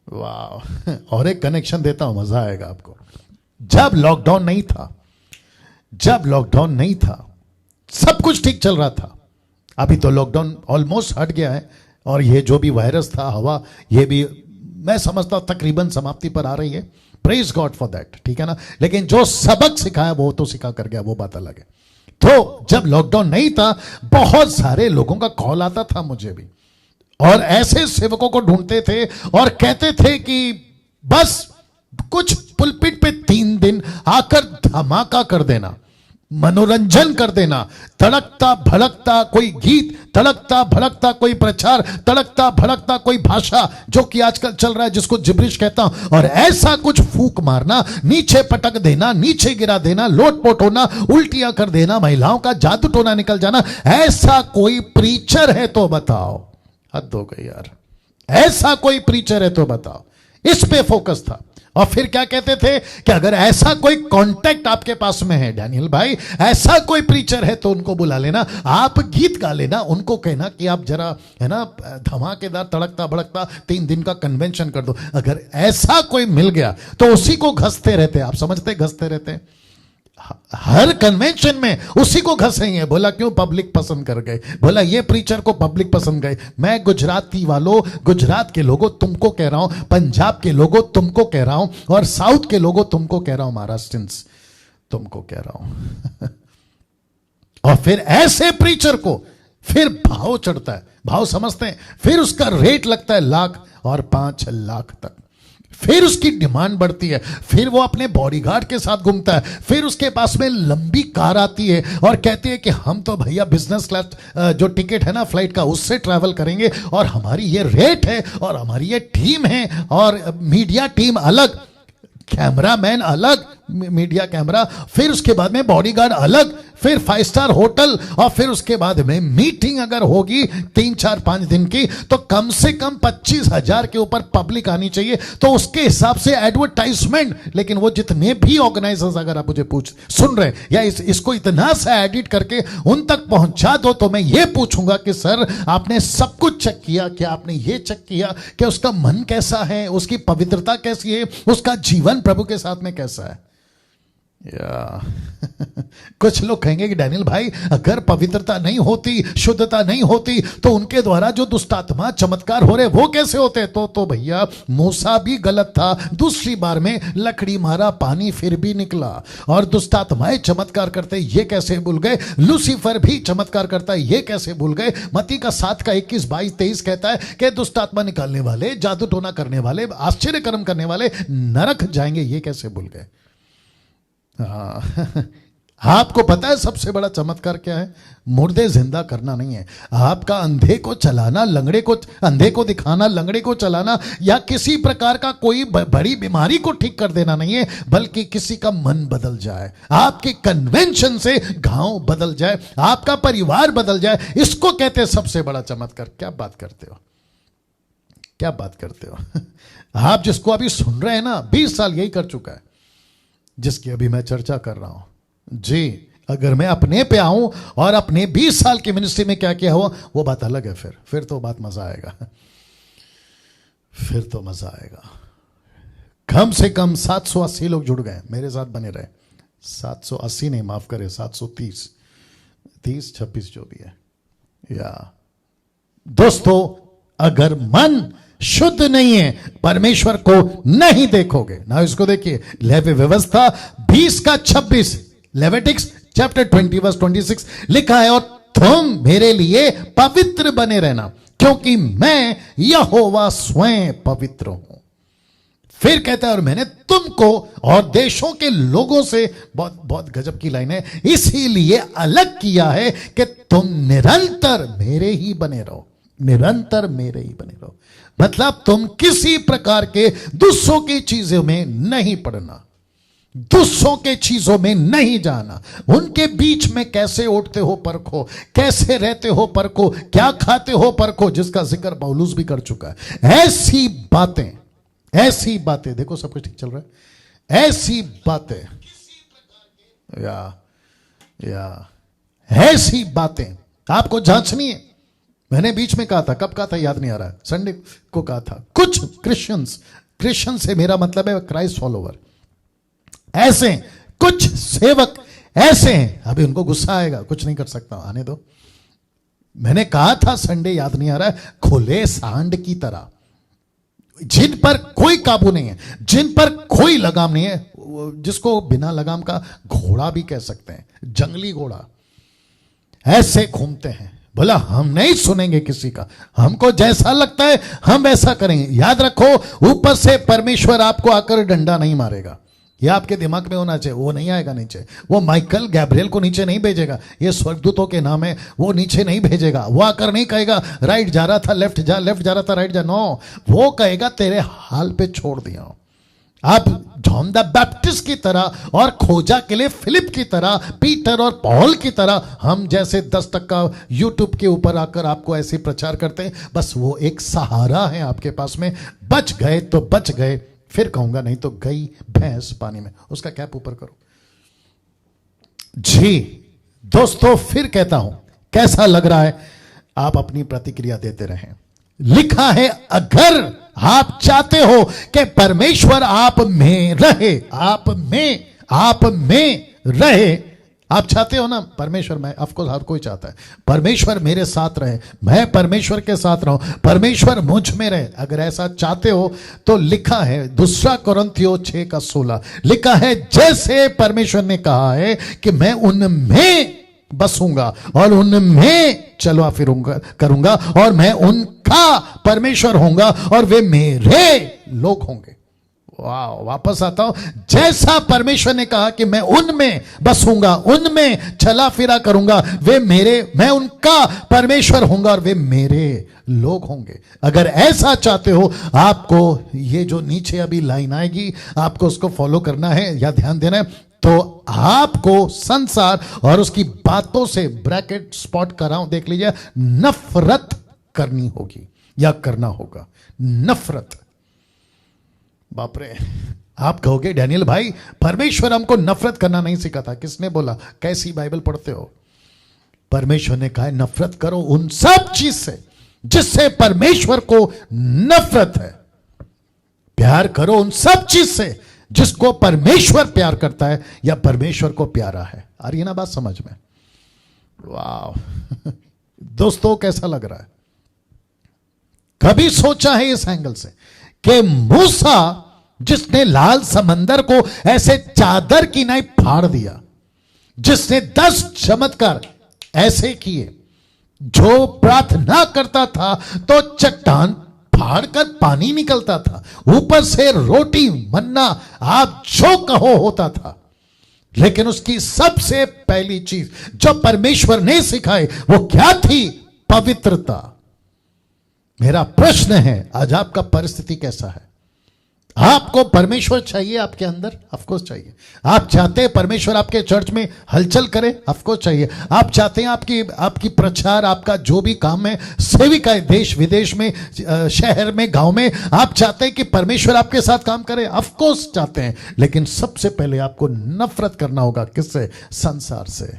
वाह! और एक कनेक्शन देता हूं, मजा आएगा आपको। जब लॉकडाउन नहीं था, सब कुछ ठीक चल रहा था। अभी तो लॉकडाउन ऑलमोस्ट हट गया है, और ये जो भी वायरस था, हवा, ये भी मैं समझता हूं तकरीबन समाप्ति पर आ रही है। प्रेज गॉड फॉर दैट, ठीक है ना। लेकिन जो सबक सिखाया वो तो सिखा कर गया, वो बात अलग है। तो जब लॉकडाउन नहीं था, बहुत सारे लोगों का कॉल आता था मुझे भी, और ऐसे सेवकों को ढूंढते थे और कहते थे कि बस कुछ पुलपिट पे 3 दिन आकर धमाका कर देना। मनोरंजन कर देना, तड़कता भड़कता कोई गीत, तड़कता भड़कता कोई प्रचार, तड़कता भड़कता कोई भाषा जो कि आजकल चल रहा है जिसको जिब्रिश कहता हूं, और ऐसा कुछ फूंक मारना, नीचे पटक देना, नीचे गिरा देना, लोटपोट होना, उल्टियां कर देना, महिलाओं का जादू टोना निकल जाना, ऐसा कोई प्रीचर है तो बताओ। हद हो गई यार, ऐसा कोई प्रीचर है तो बताओ। इस पे फोकस था। और फिर क्या कहते थे कि अगर ऐसा कोई कांटेक्ट आपके पास में है डैनियल भाई, ऐसा कोई प्रीचर है तो उनको बुला लेना, आप गीत गा लेना, उनको कहना कि आप जरा है ना धमाकेदार तड़कता भड़कता 3 दिन का कन्वेंशन कर दो। अगर ऐसा कोई मिल गया तो उसी को घसते रहते। आप समझते घसते रहते, हर कन्वेंशन में उसी को घसेंगे। बोला क्यों? पब्लिक पसंद कर गए। बोला ये प्रीचर को पब्लिक पसंद गए। मैं गुजराती वालों, गुजरात के लोगों तुमको कह रहा हूं, पंजाब के लोगों तुमको कह रहा हूं, और साउथ के लोगों तुमको कह रहा हूं, महाराष्ट्रियंस तुमको कह रहा हूं। और फिर ऐसे प्रीचर को फिर भाव चढ़ता है, भाव समझते हैं, फिर उसका रेट लगता है लाख और 5 लाख तक। फिर उसकी डिमांड बढ़ती है, फिर वो अपने बॉडीगार्ड के साथ घूमता है, फिर उसके पास में लंबी कार आती है और कहती है कि हम तो भैया बिजनेस क्लास जो टिकट है ना फ्लाइट का उससे ट्रैवल करेंगे, और हमारी ये रेट है, और हमारी ये टीम है, और मीडिया टीम अलग, कैमरामैन अलग, मीडिया कैमरा, फिर उसके बाद में बॉडीगार्ड अलग, फिर 5 स्टार होटल, और फिर उसके बाद में मीटिंग अगर होगी 3, 4, 5 दिन की तो कम से कम 25,000 के ऊपर पब्लिक आनी चाहिए, तो उसके हिसाब से एडवर्टाइजमेंट। लेकिन वो जितने भी ऑर्गेनाइजर्स अगर आप मुझे सुन रहे हैं, या इसको इतना सा एडिट करके उन तक पहुंचा दो, तो मैं ये पूछूंगा कि सर आपने सब कुछ चेक किया क्या? आपने ये चेक किया कि उसका मन कैसा है, उसकी पवित्रता कैसी है, उसका जीवन प्रभु के साथ में कैसा है? कुछ लोग कहेंगे कि डैनियल भाई अगर पवित्रता नहीं होती, शुद्धता नहीं होती, तो उनके द्वारा जो दुष्टात्मा चमत्कार हो रहे वो कैसे होते? तो भैया मूसा भी गलत था, दूसरी बार में लकड़ी मारा, पानी फिर भी निकला, और दुष्टात्माएं चमत्कार करते ये कैसे भूल गए? लूसीफर भी चमत्कार करता है ये कैसे भूल गए? मत्ती का 7 का 21, 22, 23 कहता है कि दुष्टात्मा निकालने वाले, जादू टोना करने वाले, आश्चर्य कर्म करने वाले नरक जाएंगे, ये कैसे भूल गए? आपको पता है सबसे बड़ा चमत्कार क्या है? मुर्दे जिंदा करना नहीं है, आपका अंधे को चलाना, लंगड़े को, अंधे को दिखाना, लंगड़े को चलाना, या किसी प्रकार का कोई बड़ी बीमारी को ठीक कर देना नहीं है, बल्कि किसी का मन बदल जाए, आपके कन्वेंशन से गांव बदल जाए, आपका परिवार बदल जाए, इसको कहते हैं सबसे बड़ा चमत्कार। क्या बात करते हो, क्या बात करते हो? आप जिसको अभी सुन रहे हैं ना, 20 साल यही कर चुका है जिसकी अभी मैं चर्चा कर रहा हूं जी। अगर मैं अपने पे आऊं और अपने 20 साल की मिनिस्ट्री में क्या किया हुआ, वो बात अलग है। फिर तो बात मजा आएगा, फिर तो मजा आएगा। कम से कम 780 लोग जुड़ गए, मेरे साथ बने रहे। 780 नहीं, माफ करे, 730, 30, 26 जो भी है। या दोस्तों, अगर मन शुद्ध नहीं है परमेश्वर को नहीं देखोगे ना। इसको देखिए, लेवी व्यवस्था 20 का 26, लेविटिक्स चैप्टर 20 वर्स 26 लिखा है, और तुम मेरे लिए पवित्र बने रहना क्योंकि मैं यहोवा स्वयं पवित्र हूं। फिर कहता है, और मैंने तुमको और देशों के लोगों से, बहुत बहुत गजब की लाइन है, इसीलिए अलग किया है कि तुम निरंतर मेरे ही बने रहो, निरंतर मेरे ही बने रहो। मतलब तुम किसी प्रकार के दूसरों की चीजों में नहीं पड़ना, दूसरों के चीजों में नहीं जाना, उनके बीच में कैसे उठते हो परखो, कैसे रहते हो परखो, क्या खाते हो परखो, जिसका जिक्र पौलुस भी कर चुका है। ऐसी बातें देखो, सब कुछ ठीक चल रहा है, ऐसी बातें ऐसी बातें आपको जांचनी है। मैंने बीच में कहा था, कब कहा था याद नहीं आ रहा है, संडे को कहा था, कुछ क्रिश्चियन से मेरा मतलब है क्राइस्ट फॉलोवर, ऐसे कुछ सेवक ऐसे हैं, अभी उनको गुस्सा आएगा, कुछ नहीं कर सकता, आने दो। मैंने कहा था संडे, याद नहीं आ रहा है, खुले सांड की तरह, जिन पर कोई काबू नहीं है, जिन पर कोई लगाम नहीं है, जिसको बिना लगाम का घोड़ा भी कह सकते हैं, जंगली घोड़ा, ऐसे घूमते हैं। बोला हम नहीं सुनेंगे किसी का, हमको जैसा लगता है हम वैसा करेंगे। याद रखो, ऊपर से परमेश्वर आपको आकर डंडा नहीं मारेगा, ये आपके दिमाग में होना चाहिए। वो नहीं आएगा नीचे, वो माइकल गैब्रियल को नीचे नहीं भेजेगा, ये स्वर्गदूतों के नाम है, वो नीचे नहीं भेजेगा। वो आकर नहीं कहेगा राइट जा रहा था लेफ्ट जा, लेफ्ट जा रहा था राइट जा, नो, वो कहेगा तेरे हाल पे छोड़ दिया। आप जॉन द बैप्टिस्ट की तरह और खोजा के लिए फिलिप की तरह, पीटर और पॉल की तरह, हम जैसे 10 तक का यूट्यूब के ऊपर आकर आपको ऐसे प्रचार करते हैं, बस वो एक सहारा है आपके पास में। बच गए तो बच गए, फिर कहूंगा नहीं तो गई भैंस पानी में। उसका कैप ऊपर करो जी। दोस्तों फिर कहता हूं, कैसा लग रहा है आप अपनी प्रतिक्रिया देते रहें। लिखा है अगर आप चाहते हो कि परमेश्वर आप में रहे, आप में रहे, आप चाहते हो ना परमेश्वर में, ऑफकोर्स हर कोई चाहता है परमेश्वर मेरे साथ रहे, मैं परमेश्वर के साथ रहूं, परमेश्वर मुझ में रहे। अगर ऐसा चाहते हो तो लिखा है 2 कोरिन्थियों 6:16, लिखा है जैसे परमेश्वर ने कहा है कि मैं उनमें बसूंगा और उनमें चलवा फिरूंगा करूंगा और मैं उनका परमेश्वर होऊंगा और वे मेरे लोग होंगे। वाह, वापस आता हूं, जैसा परमेश्वर ने कहा कि मैं उनमें बसूंगा, उनमें चला फिरा करूंगा, वे मेरे, मैं उनका परमेश्वर होऊंगा और वे मेरे लोग होंगे। अगर ऐसा चाहते हो, आपको ये जो नीचे अभी लाइन आएगी आपको उसको फॉलो करना है या ध्यान देना है। तो आपको संसार और उसकी बातों से, ब्रैकेट स्पॉट कर रहा हूं देख लीजिए, नफरत करनी होगी या करना होगा। नफरत, बाप रे, आप कहोगे डैनियल भाई परमेश्वर हमको नफरत करना नहीं सिखाता। किसने बोला? कैसी बाइबल पढ़ते हो? परमेश्वर ने कहा है नफरत करो उन सब चीज से जिससे परमेश्वर को नफरत है, प्यार करो उन सब चीज से जिसको परमेश्वर प्यार करता है या परमेश्वर को प्यारा है। आ रही है ना बात समझ में? वाह दोस्तों, कैसा लग रहा है? कभी सोचा है इस एंगल से कि मूसा जिसने लाल समंदर को ऐसे चादर की नाई फाड़ दिया, जिसने 10 चमत्कार ऐसे किए, जो प्रार्थना करता था तो चट्टान फाड़ कर पानी निकलता था, ऊपर से रोटी मन्ना आप जो कहो होता था, लेकिन उसकी सबसे पहली चीज जो परमेश्वर ने सिखाई वो क्या थी? पवित्रता। मेरा प्रश्न है आज आपका परिस्थिति कैसा है? आपको परमेश्वर चाहिए आपके अंदर? ऑफकोर्स चाहिए। आप चाहते हैं परमेश्वर आपके चर्च में हलचल करे? ऑफकोर्स चाहिए। आप चाहते हैं आपकी प्रचार, आपका जो भी काम है, सेविका देश विदेश में, शहर में, गांव में, आप चाहते हैं कि परमेश्वर आपके साथ काम करे? ऑफकोर्स चाहते हैं। लेकिन सबसे पहले आपको नफरत करना होगा। किससे? संसार से।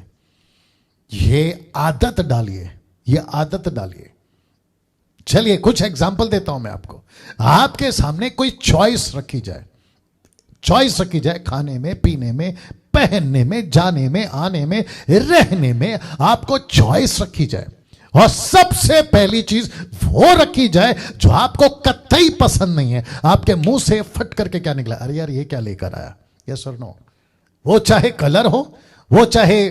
ये आदत डालिए, ये आदत डालिए। चलिए कुछ एग्जाम्पल देता हूं मैं आपको। आपके सामने कोई चॉइस रखी जाए, चॉइस रखी जाए, खाने में, पीने में, पहनने में, जाने में, आने में, रहने में, आपको चॉइस रखी जाए और सबसे पहली चीज वो रखी जाए जो आपको कतई पसंद नहीं है। आपके मुंह से फट करके क्या निकला? अरे यार ये क्या लेकर आया? यस और नो। वो चाहे कलर हो, वो चाहे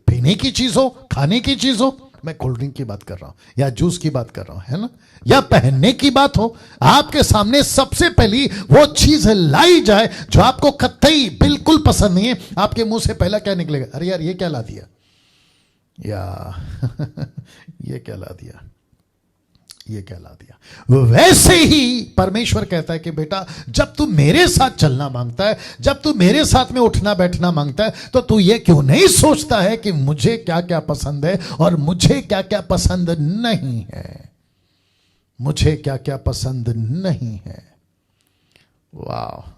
पीने की चीज हो, खाने की चीज हो, मैं कोल्ड ड्रिंक की बात कर रहा हूं या जूस की बात कर रहा हूं, है ना, या पहनने की बात हो, आपके सामने सबसे पहली वो चीज लाई जाए जो आपको कतई बिल्कुल पसंद नहीं है, आपके मुंह से पहला क्या निकलेगा? अरे यार ये क्या ला दिया, या ये क्या ला दिया, ये क्या ला दिया। वैसे ही परमेश्वर कहता है कि बेटा जब तू मेरे साथ चलना मांगता है, जब तू मेरे साथ में उठना बैठना मांगता है, तो तू ये क्यों नहीं सोचता है कि मुझे क्या क्या पसंद है और मुझे क्या क्या पसंद नहीं है, मुझे क्या क्या पसंद नहीं है। वाह,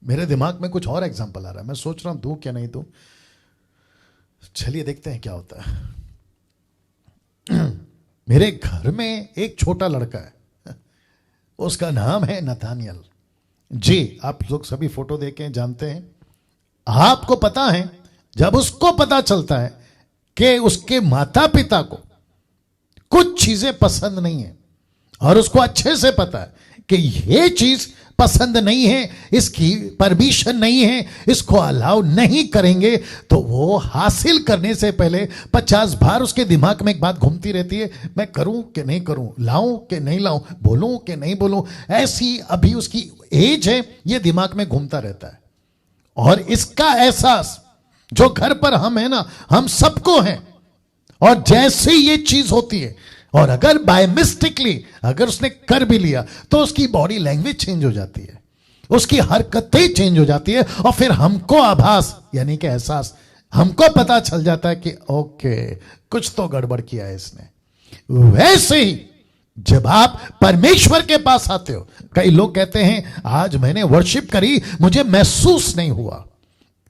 मेरे दिमाग में कुछ और एग्जांपल आ रहा है, मैं सोच रहा हूं दूं क्या नहीं दूं। चलिए देखते हैं क्या होता है। मेरे घर में एक छोटा लड़का है, उसका नाम है नथानियल जी। आप लोग सभी फोटो देखे जानते हैं। आपको पता है जब उसको पता चलता है कि उसके माता पिता को कुछ चीजें पसंद नहीं है और उसको अच्छे से पता है कि ये चीज पसंद नहीं है, इसकी परमिशन नहीं है, इसको अलाउ नहीं करेंगे, तो वो हासिल करने से पहले 50 बार उसके दिमाग में एक बात घूमती रहती है, मैं करूं कि नहीं करूं, लाऊं कि नहीं लाऊं, बोलूं कि नहीं बोलूं। ऐसी अभी उसकी एज है, ये दिमाग में घूमता रहता है और इसका एहसास जो घर पर हम है ना, हम सबको है। और जैसे ये चीज होती है, और अगर बाय मिस्टेकली अगर उसने कर भी लिया, तो उसकी बॉडी लैंग्वेज चेंज हो जाती है, उसकी हरकतें चेंज हो जाती है, और फिर हमको आभास यानी कि एहसास, हमको पता चल जाता है कि ओके, कुछ तो गड़बड़ किया है इसने। वैसे ही जब आप परमेश्वर के पास आते हो, कई लोग कहते हैं आज मैंने वर्शिप करी, मुझे महसूस नहीं हुआ,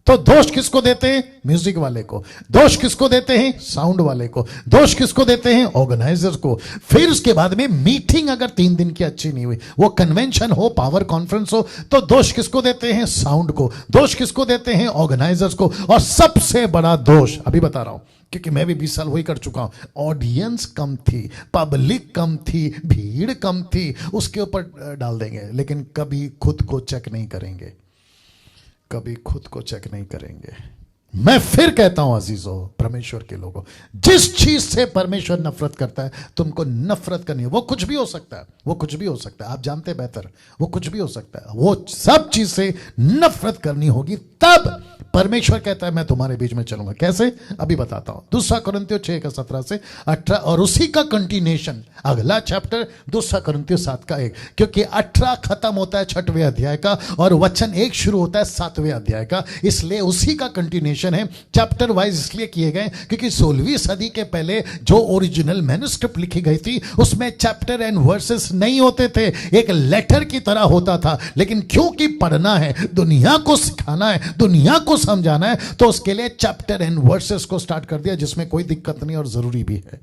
तो दोष किसको देते हैं? म्यूजिक वाले को। दोष किसको देते हैं? साउंड वाले को। दोष किसको देते हैं? ऑर्गेनाइजर को। फिर उसके बाद में मीटिंग अगर 3 दिन की अच्छी नहीं हुई, वो कन्वेंशन हो, पावर कॉन्फ्रेंस हो, तो दोष किसको देते हैं? साउंड को। दोष किसको देते हैं? ऑर्गेनाइजर्स को। और सबसे बड़ा दोष अभी बता रहा हूं, क्योंकि मैं भी 20 साल वही कर चुका हूं, ऑडियंस कम थी, पब्लिक कम थी, भीड़ कम थी, उसके ऊपर डाल देंगे, लेकिन कभी खुद को चेक नहीं करेंगे, कभी खुद को चेक नहीं करेंगे। मैं फिर कहता हूं अजीजों, परमेश्वर के लोगों, जिस चीज से परमेश्वर नफरत करता है, तुमको नफरत करनी है। वो कुछ भी हो सकता है, वो कुछ भी हो सकता है, आप जानते बेहतर, वो कुछ भी हो सकता है। वो सब चीज से नफरत करनी होगी, तब परमेश्वर कहता है मैं तुम्हारे बीच में चलूंगा। कैसे? अभी बताता हूं। 2 कुरिन्थियों 6:17 से 18, और उसी का कंटिन्यूएशन अगला चैप्टर 2 कुरिन्थियों 7:1, क्योंकि 18 खत्म होता है 6वें अध्याय का, और वचन 1 शुरू होता है 7वें अध्याय का, इसलिए उसी का कंटिन्यूएशन है। चैप्टर वाइज इसलिए किए गए क्योंकि 16वीं सदी के पहले जो ओरिजिनल मैन्युस्क्रिप्ट लिखी गई थी, उसमें चैप्टर एंड वर्सेस नहीं होते थे, एक लेटर की तरह होता था। लेकिन क्योंकि पढ़ना है, दुनिया को सिखाना है, दुनिया को समझाना है, तो उसके लिए चैप्टर एंड वर्सेस को स्टार्ट कर दिया, जिसमें कोई दिक्कत नहीं और जरूरी भी है।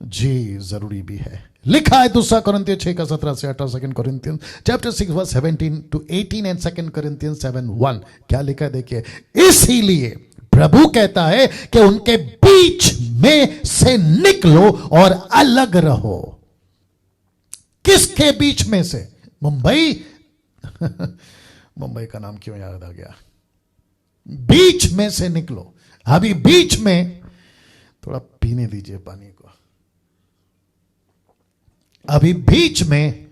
जी, जरूरी भी है। लिखा है 2 कुरिन्थियों 6:17 से 18, 2 कुरिन्थियों चैप्टर 6 वर्स 17 to 18 एंड 2 कुरिन्थियों 7:1। क्या लिखा है देखिए, इसीलिए प्रभु कहता है कि उनके बीच में से निकलो और अलग रहो। किसके बीच में से? मुंबई मुंबई का नाम क्यों याद आ गया? बीच में से निकलो। अभी बीच में, थोड़ा पीने दीजिए पानी को। अभी बीच में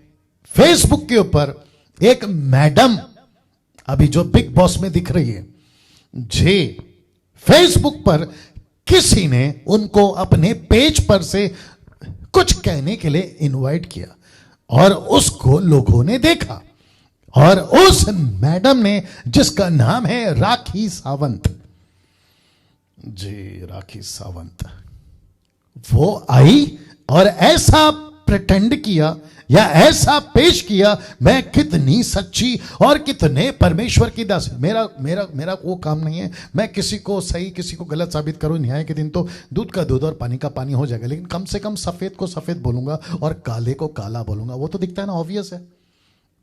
फेसबुक के ऊपर एक मैडम, अभी जो बिग बॉस में दिख रही है जी, फेसबुक पर किसी ने उनको अपने पेज पर से कुछ कहने के लिए इनवाइट किया, और उसको लोगों ने देखा, और उस मैडम ने, जिसका नाम है राखी सावंत, जी राखी सावंत, वो आई और ऐसा प्रिटेंड किया या ऐसा पेश किया, मैं कितनी सच्ची और कितने परमेश्वर की दास। मेरा वो काम नहीं है मैं किसी को सही किसी को गलत साबित करूं। न्याय के दिन तो दूध का दूध और पानी का पानी हो जाएगा, लेकिन कम से कम सफेद को सफेद बोलूंगा और काले को काला बोलूंगा। वो तो दिखता है ना, ऑब्वियस है।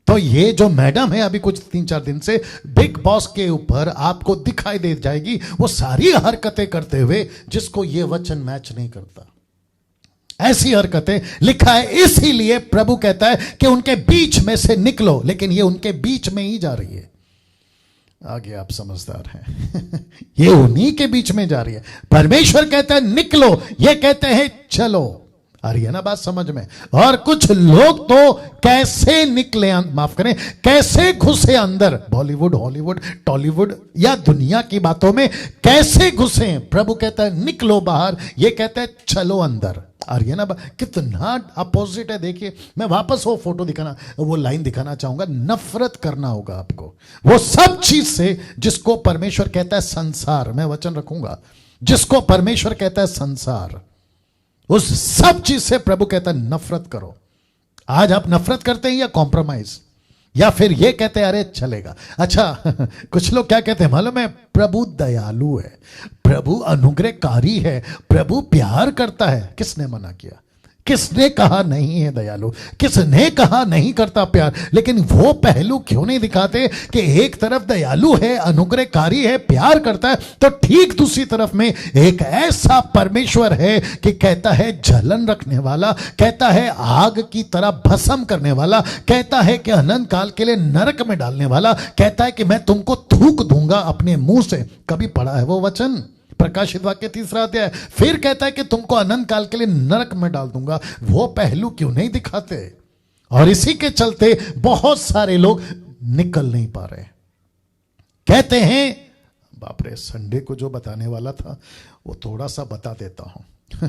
तो ये जो मैडम है, अभी कुछ 3-4 दिन से बिग बॉस के ऊपर आपको दिखाई दे जाएगी, वो सारी हरकतें करते हुए जिसको ये वचन मैच नहीं करता, ऐसी हरकतें। लिखा है इसीलिए प्रभु कहता है कि उनके बीच में से निकलो, लेकिन ये उनके बीच में ही जा रही है। आगे आप समझदार हैं ये उन्हीं के बीच में जा रही है। परमेश्वर कहता है निकलो, ये कहते हैं चलो। आ रही है ना बात समझ में? और कुछ लोग तो कैसे निकले, माफ करें, कैसे घुसे अंदर, बॉलीवुड, हॉलीवुड, टॉलीवुड या दुनिया की बातों में कैसे घुसे। प्रभु कहता है निकलो बाहर, ये कहता है चलो अंदर। आ रही है ना? कितना अपोजिट है। देखिए, मैं वापस वो फोटो दिखाना, वो लाइन दिखाना चाहूंगा। नफरत करना होगा आपको वो सब चीज से जिसको परमेश्वर कहता है संसार। मैं वचन रखूंगा, जिसको परमेश्वर कहता है संसार, उस सब चीज से प्रभु कहता है नफरत करो। आज आप नफरत करते हैं या कॉम्प्रोमाइज, या फिर ये कहते हैं अरे चलेगा। अच्छा कुछ लोग क्या कहते हैं मालूम है? प्रभु दयालु है, प्रभु अनुग्रहकारी है, प्रभु प्यार करता है। किसने मना किया? किसने कहा नहीं है दयालु? किसने कहा नहीं करता प्यार? लेकिन वो पहलू क्यों नहीं दिखाते कि एक तरफ दयालु है, अनुग्रहकारी है, प्यार करता है, तो ठीक दूसरी तरफ में एक ऐसा परमेश्वर है कि कहता है जलन रखने वाला, कहता है आग की तरह भस्म करने वाला, कहता है कि अनंत काल के लिए नरक में डालने वाला, कहता है कि मैं तुमको थूक दूंगा अपने मुंह से। कभी पढ़ा है वो वचन? प्रकाशित वाक्य 3 अध्याय। फिर कहता है कि तुमको अनंत काल के लिए नरक में डाल दूंगा। वो पहलू क्यों नहीं दिखाते? और इसी के चलते बहुत सारे लोग निकल नहीं पा रहे। कहते हैं, बाप रे, संडे को जो बताने वाला था वो थोड़ा सा बता देता हूं।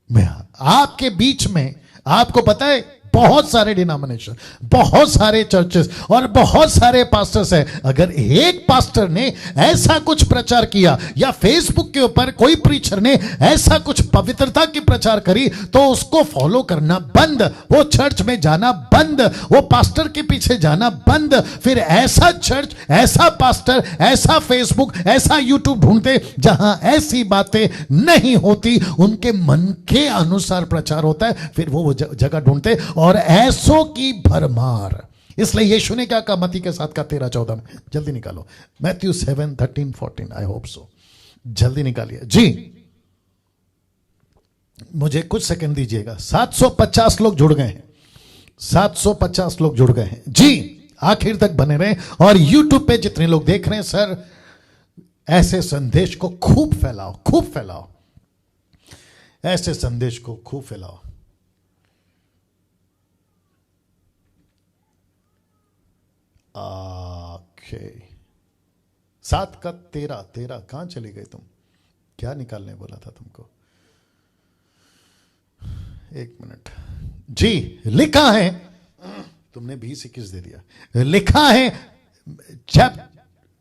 मैं आपके बीच में, आपको पता है बहुत सारे डिनोमिनेशन, बहुत सारे चर्चेस और बहुत सारे पास्टर्स हैं। अगर एक पास्टर ने ऐसा कुछ प्रचार किया या फेसबुक के ऊपर कोई प्रीचर ने ऐसा कुछ पवित्रता की प्रचार करी तो उसको फॉलो करना बंद, वो चर्च में जाना बंद, वो पास्टर के पीछे जाना बंद। फिर ऐसा चर्च, ऐसा पास्टर, ऐसा फेसबुक, ऐसा यूट्यूब ढूंढते जहां ऐसी बातें नहीं होती, उनके मन के अनुसार प्रचार होता है। फिर वो जगह ढूंढते और ऐसों की भरमार। इसलिए यीशु ने क्या कहा मत्ती के साथ का 13-14 में, जल्दी निकालो, मैथ्यू 7:13-14, आई होप सो, जल्दी निकालिए जी, मुझे कुछ सेकंड दीजिएगा। 750 लोग जुड़ गए हैं, 750 लोग जुड़ गए हैं जी। आखिर तक बने रहे और यूट्यूब पे जितने लोग देख रहे हैं, सर ऐसे संदेश को खूब फैलाओ, खूब फैलाओ, ऐसे संदेश को खूब फैलाओ। ओके, 7 का 13 कहां चले गए तुम? क्या निकालने बोला था तुमको? एक मिनट जी। लिखा है, तुमने 20-21 दे दिया। लिखा है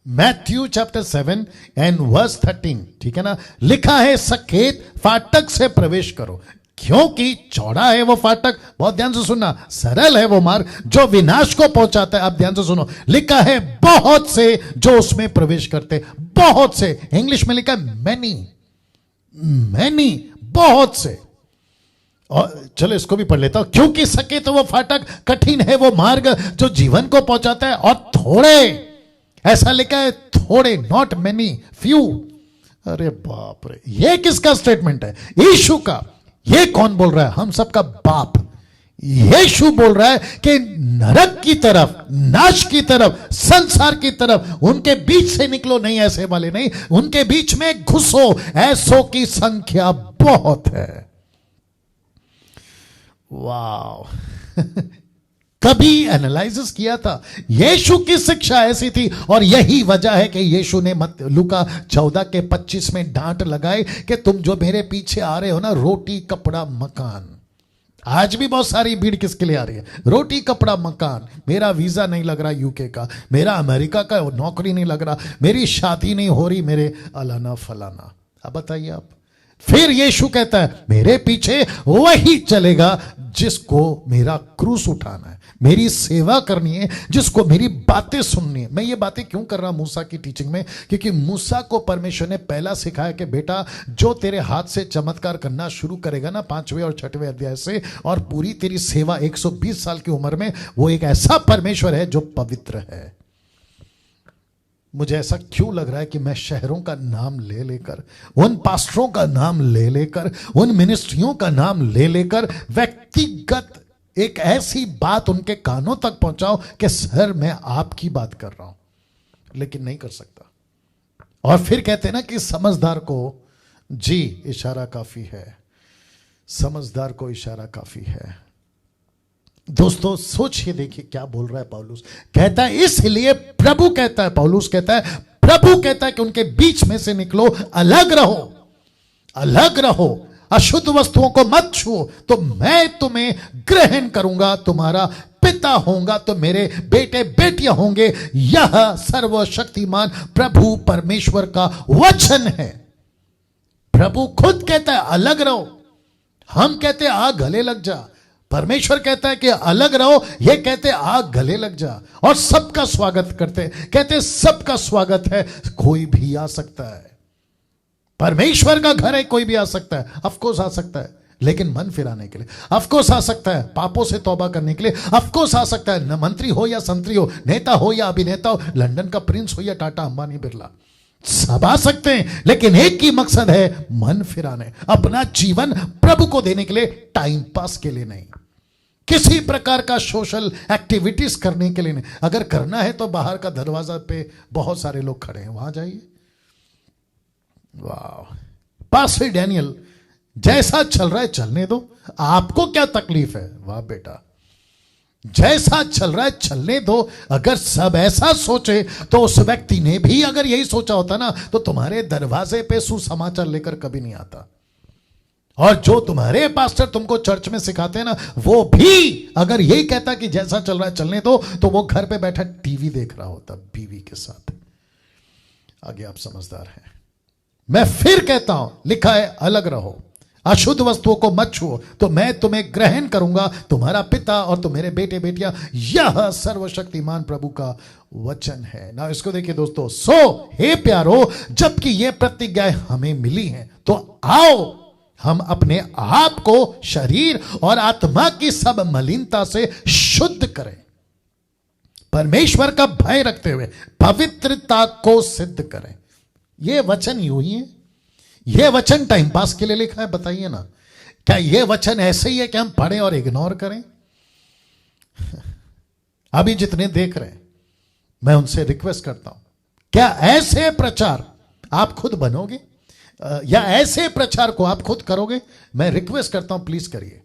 मैथ्यू चैप्टर 7 एंड वर्स 13, ठीक है ना? लिखा है सकेत फाटक से प्रवेश करो, क्योंकि चौड़ा है वो फाटक, बहुत ध्यान से सुनना, सरल है वो मार्ग जो विनाश को पहुंचाता है। अब ध्यान से सुनो, लिखा है बहुत से जो उसमें प्रवेश करते, बहुत से, इंग्लिश में लिखा है मैनी, मैनी, बहुत से। और चलो इसको भी पढ़ लेता हूं, क्योंकि सके तो वो फाटक, कठिन है वो मार्ग जो जीवन को पहुंचाता है, और थोड़े, ऐसा लिखा है थोड़े, नॉट मैनी, फ्यू। अरे बाप रे, ये किसका स्टेटमेंट है? यीशु का। ये कौन बोल रहा है? हम सबका बाप यीशु बोल रहा है कि नरक की तरफ, नाश की तरफ, संसार की तरफ, उनके बीच से निकलो, नहीं ऐसे वाले नहीं, उनके बीच में घुसो, ऐसों की संख्या बहुत है। वाह। कभी एनालिसिस किया था? यीशु की शिक्षा ऐसी थी, और यही वजह है कि यीशु ने लूका 14:25 में डांट लगाए कि तुम जो मेरे पीछे आ रहे हो ना, रोटी कपड़ा मकान। आज भी बहुत सारी भीड़ किसके लिए आ रही है? रोटी कपड़ा मकान। मेरा वीजा नहीं लग रहा यूके का, मेरा अमेरिका का नौकरी नहीं लग रहा, मेरी शादी नहीं हो रही, मेरे अलाना फलाना। अब बताइए आप। फिर यीशु कहता है मेरे पीछे वही चलेगा जिसको मेरा क्रूस उठाना है, मेरी सेवा करनी है, जिसको मेरी बातें सुननी है। मैं ये बातें क्यों कर रहा हूं मूसा की टीचिंग में? क्योंकि मूसा को परमेश्वर ने पहला सिखाया कि बेटा, जो तेरे हाथ से चमत्कार करना शुरू करेगा ना 5वें और 6वें अध्याय से, और पूरी तेरी सेवा 120 साल की उम्र में, वो एक ऐसा परमेश्वर है जो पवित्र है। मुझे ऐसा क्यों लग रहा है कि मैं शहरों का नाम ले लेकर, उन पास्टरों का नाम ले लेकर, उन मिनिस्ट्रियों का नाम ले लेकर व्यक्तिगत एक ऐसी बात उनके कानों तक पहुंचाओ कि सर मैं आपकी बात कर रहा हूं, लेकिन नहीं कर सकता। और फिर कहते हैं ना कि समझदार को जी इशारा काफी है, समझदार को इशारा काफी है। दोस्तों सोचिए, देखिए क्या बोल रहा है पौलुस। कहता है इसलिए प्रभु कहता है, पौलुस कहता है, प्रभु कहता है कि उनके बीच में से निकलो, अलग रहो, अलग रहो, अशुद्ध वस्तुओं को मत छुओ, तो मैं तुम्हें ग्रहण करूंगा, तुम्हारा पिता होऊंगा, तो मेरे बेटे बेटियां होंगे। यह सर्वशक्तिमान प्रभु परमेश्वर का वचन है। प्रभु खुद कहता है अलग रहो, हम कहते हैं आ गले लग जा। परमेश्वर कहता है कि अलग रहो, ये कहते आ गले लग जा। और सबका स्वागत करते, कहते सबका स्वागत है, कोई भी आ सकता है। परमेश्वर का घर है, कोई भी आ सकता है, ऑफकोर्स आ सकता है, लेकिन मन फिराने के लिए। ऑफकोर्स आ सकता है पापों से तौबा करने के लिए। ऑफकोर्स आ सकता है, न मंत्री हो या संतरी हो, नेता हो या अभिनेता हो, लंदन का प्रिंस हो या टाटा अंबानी बिरला, सब आ सकते हैं, लेकिन एक ही मकसद है, मन फिराने, अपना जीवन प्रभु को देने के लिए, टाइम पास के लिए नहीं, किसी प्रकार का सोशल एक्टिविटीज करने के लिए नहीं। अगर करना है तो बाहर का दरवाजा पे बहुत सारे लोग खड़े हैं, वहां जाइए। वाह, पास्टर डैनियल जैसा चल रहा है चलने दो, आपको क्या तकलीफ है? वाह बेटा, जैसा चल रहा है चलने दो। अगर सब ऐसा सोचे तो उस व्यक्ति ने भी अगर यही सोचा होता ना, तो तुम्हारे दरवाजे पे सुसमाचार लेकर कभी नहीं आता। और जो तुम्हारे पास्टर तुमको चर्च में सिखाते हैं ना, वो भी अगर यही कहता कि जैसा चल रहा है चलने दो, तो वो घर पे बैठा टीवी देख रहा होता बीवी के साथ। आगे आप समझदार हैं। मैं फिर कहता हूं, लिखा है अलग रहो, अशुद्ध वस्तुओं को मत छुओ, तो मैं तुम्हें ग्रहण करूंगा, तुम्हारा पिता और तुम मेरे बेटे बेटियां। यह सर्वशक्तिमान प्रभु का वचन है ना। इसको देखिए दोस्तों, सो हे प्यारो, जबकि ये प्रतिज्ञाएं हमें मिली हैं, तो आओ हम अपने आप को शरीर और आत्मा की सब मलिनता से शुद्ध करें, परमेश्वर का भय रखते हुए पवित्रता को सिद्ध करें। यह वचन यूं ही है? यह वचन टाइम पास के लिए लिखा है? बताइए ना, क्या यह वचन ऐसे ही है कि हम पढ़ें और इग्नोर करें? अभी जितने देख रहे हैं, मैं उनसे रिक्वेस्ट करता हूं, क्या ऐसे प्रचार आप खुद बनोगे या ऐसे प्रचार को आप खुद करोगे? मैं रिक्वेस्ट करता हूं, प्लीज करिए।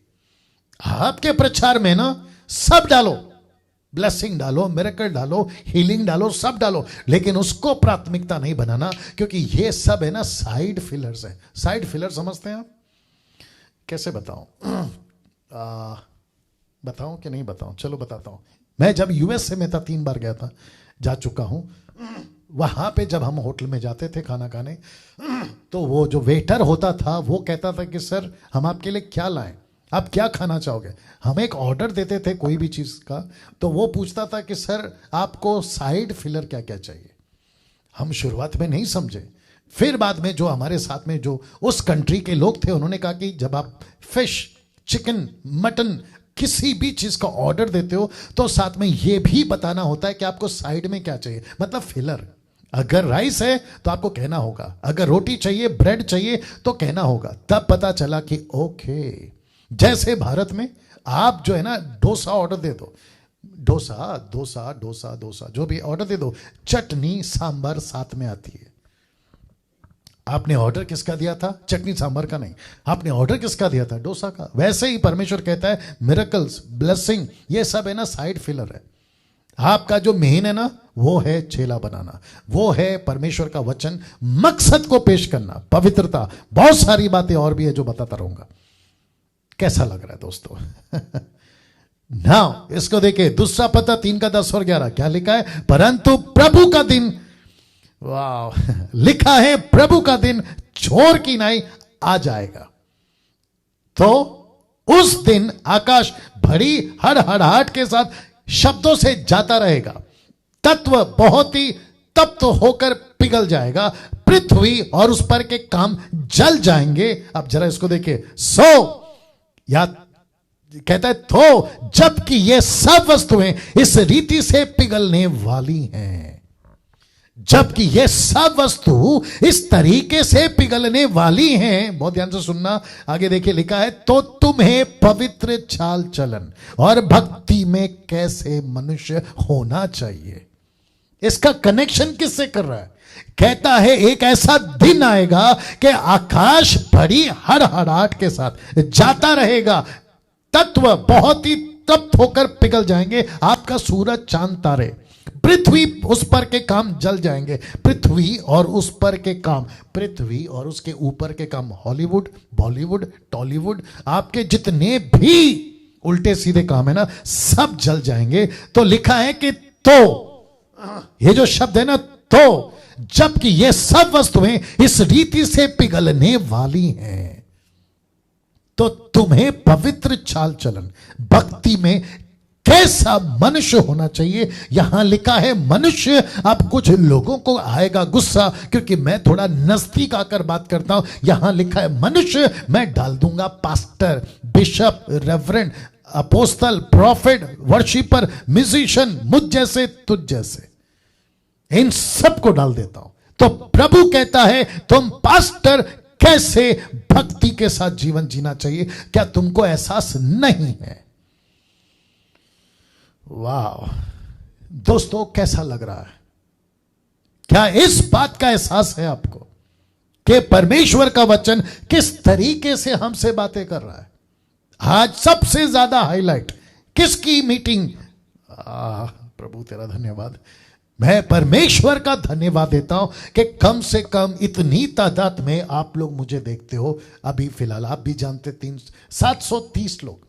आपके प्रचार में ना सब डालो, ब्लेसिंग डालो, मिरेकल डालो, हीलिंग डालो, सब डालो, लेकिन उसको प्राथमिकता नहीं बनाना, क्योंकि ये सब है ना साइड फिलर्स है। साइड फिलर समझते हैं आप? कैसे बताऊं? बताऊं कि नहीं बताऊं? चलो बताता हूं। मैं जब यूएसए में था, 3 बार गया था, जा चुका हूं। वहां पे जब हम होटल में जाते थे खाना खाने, तो वो जो वेटर होता था वो कहता था कि सर हम आपके लिए क्या लाएं, आप क्या खाना चाहोगे? हम एक ऑर्डर देते थे कोई भी चीज का, तो वो पूछता था कि सर आपको साइड फिलर क्या क्या चाहिए। हम शुरुआत में नहीं समझे, फिर बाद में जो हमारे साथ में जो उस कंट्री के लोग थे, उन्होंने कहा कि जब आप फिश, चिकन, मटन, किसी भी चीज का ऑर्डर देते हो, तो साथ में ये भी बताना होता है कि आपको साइड में क्या चाहिए, मतलब फिलर। अगर राइस है तो आपको कहना होगा, अगर रोटी चाहिए, ब्रेड चाहिए तो कहना होगा। तब पता चला कि ओके, जैसे भारत में आप जो है ना डोसा ऑर्डर दे दो, डोसा डोसा डोसा डोसा जो भी ऑर्डर दे दो, चटनी सांभर साथ में आती है। आपने ऑर्डर किसका दिया था? चटनी सांभर का नहीं, आपने ऑर्डर किसका दिया था? डोसा का। वैसे ही परमेश्वर कहता है मिरेकल्स, ब्लेसिंग, ये सब है ना साइड फिलर है। आपका जो मेन है ना, वो है चेला बनाना, वो है परमेश्वर का वचन, मकसद को पेश करना, पवित्रता, बहुत सारी बातें और भी है जो बताता रहूंगा। कैसा लग रहा है दोस्तों? नाउ इसको देखिए, दूसरा पता 3 का 10 और 11 क्या लिखा है? परंतु प्रभु का दिन, वाह, लिखा है प्रभु का दिन चोर की नाई आ जाएगा, तो उस दिन आकाश बड़ी हड़हड़ाहट के साथ शब्दों से जाता रहेगा, तत्व बहुत ही तप्त होकर पिघल जाएगा, पृथ्वी और उस पर के काम जल जाएंगे। अब जरा इसको देखिए, सो या कहता है तो जबकि ये सब वस्तुएं इस रीति से पिघलने वाली हैं, जबकि ये सब वस्तु इस तरीके से पिघलने वाली हैं, बहुत ध्यान से सुनना, आगे देखिए लिखा है, तो तुम्हें पवित्र चाल चलन और भक्ति में कैसे मनुष्य होना चाहिए। इसका कनेक्शन किससे कर रहा है? कहता है एक ऐसा दिन आएगा कि आकाश बड़ी हड़हड़ाहट के साथ जाता रहेगा, तत्व बहुत ही तप्त होकर पिघल जाएंगे, आपका सूरज, चांद, तारे, पृथ्वी उस पर के काम जल जाएंगे। पृथ्वी और उस पर के काम, पृथ्वी और उसके ऊपर के काम, हॉलीवुड, बॉलीवुड, टॉलीवुड, आपके जितने भी उल्टे सीधे काम है ना, सब जल जाएंगे। तो लिखा है कि तो, ये जो शब्द है ना, तो जबकि ये सब वस्तुएं इस रीति से पिघलने वाली हैं, तो तुम्हें पवित्र चाल चलन, भक्ति में कैसा मनुष्य होना चाहिए। यहां लिखा है मनुष्य। अब कुछ लोगों को आएगा गुस्सा, क्योंकि मैं थोड़ा नजदीक आकर बात करता हूं। यहां लिखा है मनुष्य, मैं डाल दूंगा pastor, bishop, reverend, apostle, prophet, worshipper, musician, मुझ जैसे, तुझ जैसे, इन सबको डाल देता हूं। तो प्रभु कहता है तुम पास्टर कैसे भक्ति के साथ जीवन जीना चाहिए, क्या तुमको एहसास नहीं है? वाह दोस्तों, कैसा लग रहा है? क्या इस बात का एहसास है आपको कि परमेश्वर का वचन किस तरीके से हमसे बातें कर रहा है? आज सबसे ज्यादा हाईलाइट किसकी मीटिंग? प्रभु तेरा धन्यवाद। मैं परमेश्वर का धन्यवाद देता हूं कि कम से कम इतनी तादाद में आप लोग मुझे देखते हो। अभी फिलहाल आप भी जानते 730 लोग।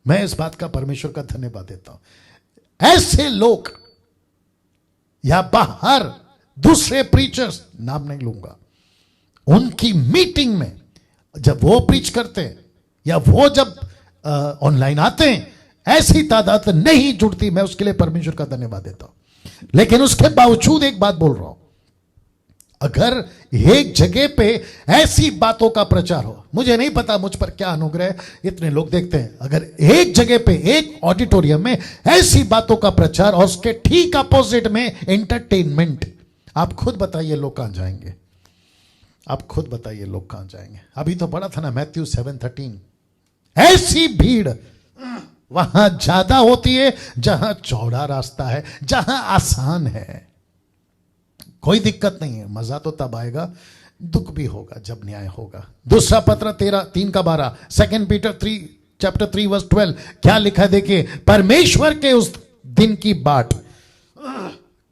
मैं इस बात का परमेश्वर का धन्यवाद देता हूं। ऐसे लोग या बाहर दूसरे प्रीचर्स, नाम नहीं लूंगा, उनकी मीटिंग में जब वो प्रीच करते हैं या वो जब ऑनलाइन आते हैं, ऐसी तादाद नहीं जुड़ती। मैं उसके लिए परमेश्वर का धन्यवाद देता हूं। लेकिन उसके बावजूद एक बात बोल रहा हूं, अगर एक जगह पे ऐसी बातों का प्रचार हो, मुझे नहीं पता मुझ पर क्या अनुग्रह इतने लोग देखते हैं, अगर एक जगह पे एक ऑडिटोरियम में ऐसी बातों का प्रचार और उसके ठीक अपोजिट में एंटरटेनमेंट, आप खुद बताइए लोग कहां जाएंगे? आप खुद बताइए लोग कहां जाएंगे? अभी तो पढ़ा था ना मैथ्यू 7:13, ऐसी भीड़ वहां ज्यादा होती है जहां चौड़ा रास्ता है, जहां आसान है। कोई दिक्कत नहीं है, मजा तो तब आएगा, दुख भी होगा जब न्याय होगा। दूसरा पत्र 3:12, 2 पीटर 3:12 क्या लिखा है देखिए, परमेश्वर के उस दिन की बाट,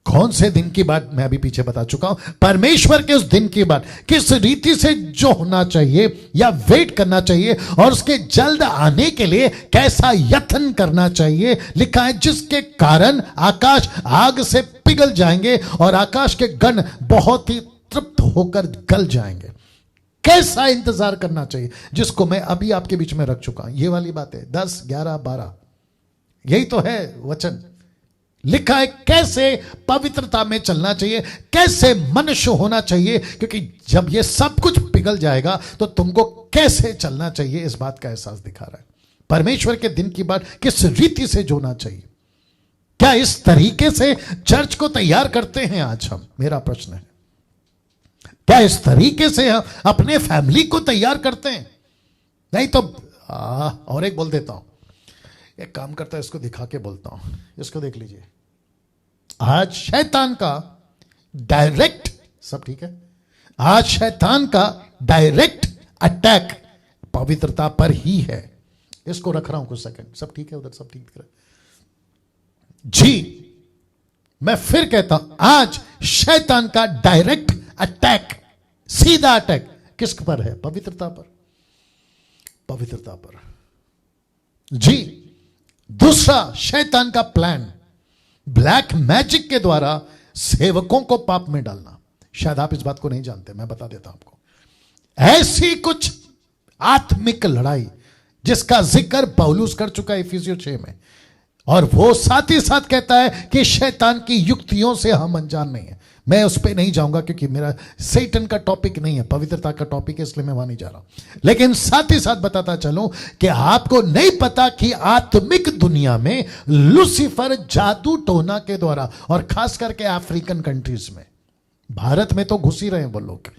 कौन से दिन की बात मैं अभी पीछे बता चुका हूं। परमेश्वर के उस दिन की बात किस रीति से जो होना चाहिए या वेट करना चाहिए और उसके जल्द आने के लिए कैसा यत्न करना चाहिए, लिखा है जिसके कारण आकाश आग से पिघल जाएंगे और आकाश के गण बहुत ही तृप्त होकर गल जाएंगे। कैसा इंतजार करना चाहिए, जिसको मैं अभी आपके बीच में रख चुका हूं। ये वाली बात है 10, 11, 12, यही तो है वचन। लिखा है कैसे पवित्रता में चलना चाहिए, कैसे मनुष्य होना चाहिए, क्योंकि जब ये सब कुछ पिघल जाएगा तो तुमको कैसे चलना चाहिए, इस बात का एहसास दिखा रहा है। परमेश्वर के दिन की बात किस रीति से जोना चाहिए। क्या इस तरीके से चर्च को तैयार करते हैं आज हम? मेरा प्रश्न है, क्या इस तरीके से हम अपने फैमिली को तैयार करते हैं? नहीं तो और एक बोल देता हूं, एक काम करता है, इसको दिखा के बोलता हूं, इसको देख लीजिए। आज शैतान का डायरेक्ट, सब ठीक है, आज शैतान का डायरेक्ट अटैक पवित्रता पर ही है। इसको रख रहा हूं कुछ सेकंड, सब ठीक है उधर, सब ठीक दिख रहा है जी। मैं फिर कहता हूं, आज शैतान का डायरेक्ट अटैक, सीधा अटैक किस पर है? पवित्रता पर, पवित्रता पर जी। दूसरा शैतान का प्लान, ब्लैक मैजिक के द्वारा सेवकों को पाप में डालना। शायद आप इस बात को नहीं जानते, मैं बता देता हूं आपको। ऐसी कुछ आत्मिक लड़ाई जिसका जिक्र पौलुस कर चुका है इफिसियों 6 में, और वो साथ ही साथ कहता है कि शैतान की युक्तियों से हम अनजान नहीं है। मैं उस पर नहीं जाऊंगा क्योंकि मेरा सैटन का टॉपिक नहीं है, पवित्रता का टॉपिक है, इसलिए मैं वहां नहीं जा रहा हूं। लेकिन साथ ही साथ बताता चलूं कि आपको नहीं पता कि आत्मिक दुनिया में लूसीफर जादू टोना के द्वारा, और खास करके अफ्रीकन कंट्रीज में, भारत में तो घुस ही रहे हैं वो लोग,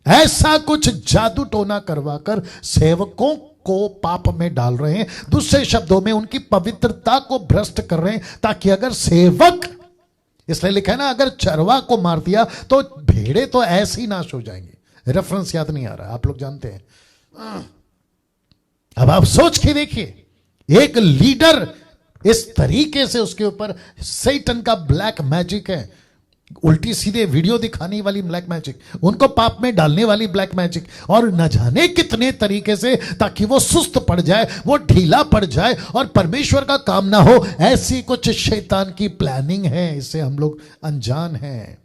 ऐसा कुछ जादू टोना करवाकर सेवकों को पाप में डाल रहे हैं। दूसरे शब्दों में उनकी पवित्रता को भ्रष्ट कर रहे हैं, ताकि अगर सेवक, इसलिए लिखा है ना, अगर चरवा को मार दिया तो भेड़े तो ऐसे ही नाश हो जाएंगे। रेफरेंस याद नहीं आ रहा, आप लोग जानते हैं। अब आप सोच के देखिए, एक लीडर इस तरीके से, उसके ऊपर सैटन का ब्लैक मैजिक है, उल्टी सीधे वीडियो दिखाने वाली ब्लैक मैजिक, उनको पाप में डालने वाली ब्लैक मैजिक, और न जाने कितने तरीके से, ताकि वो सुस्त पड़ जाए, वो ढीला पड़ जाए और परमेश्वर का काम ना हो। ऐसी कुछ शैतान की प्लानिंग है। इससे हम लोग अनजान हैं,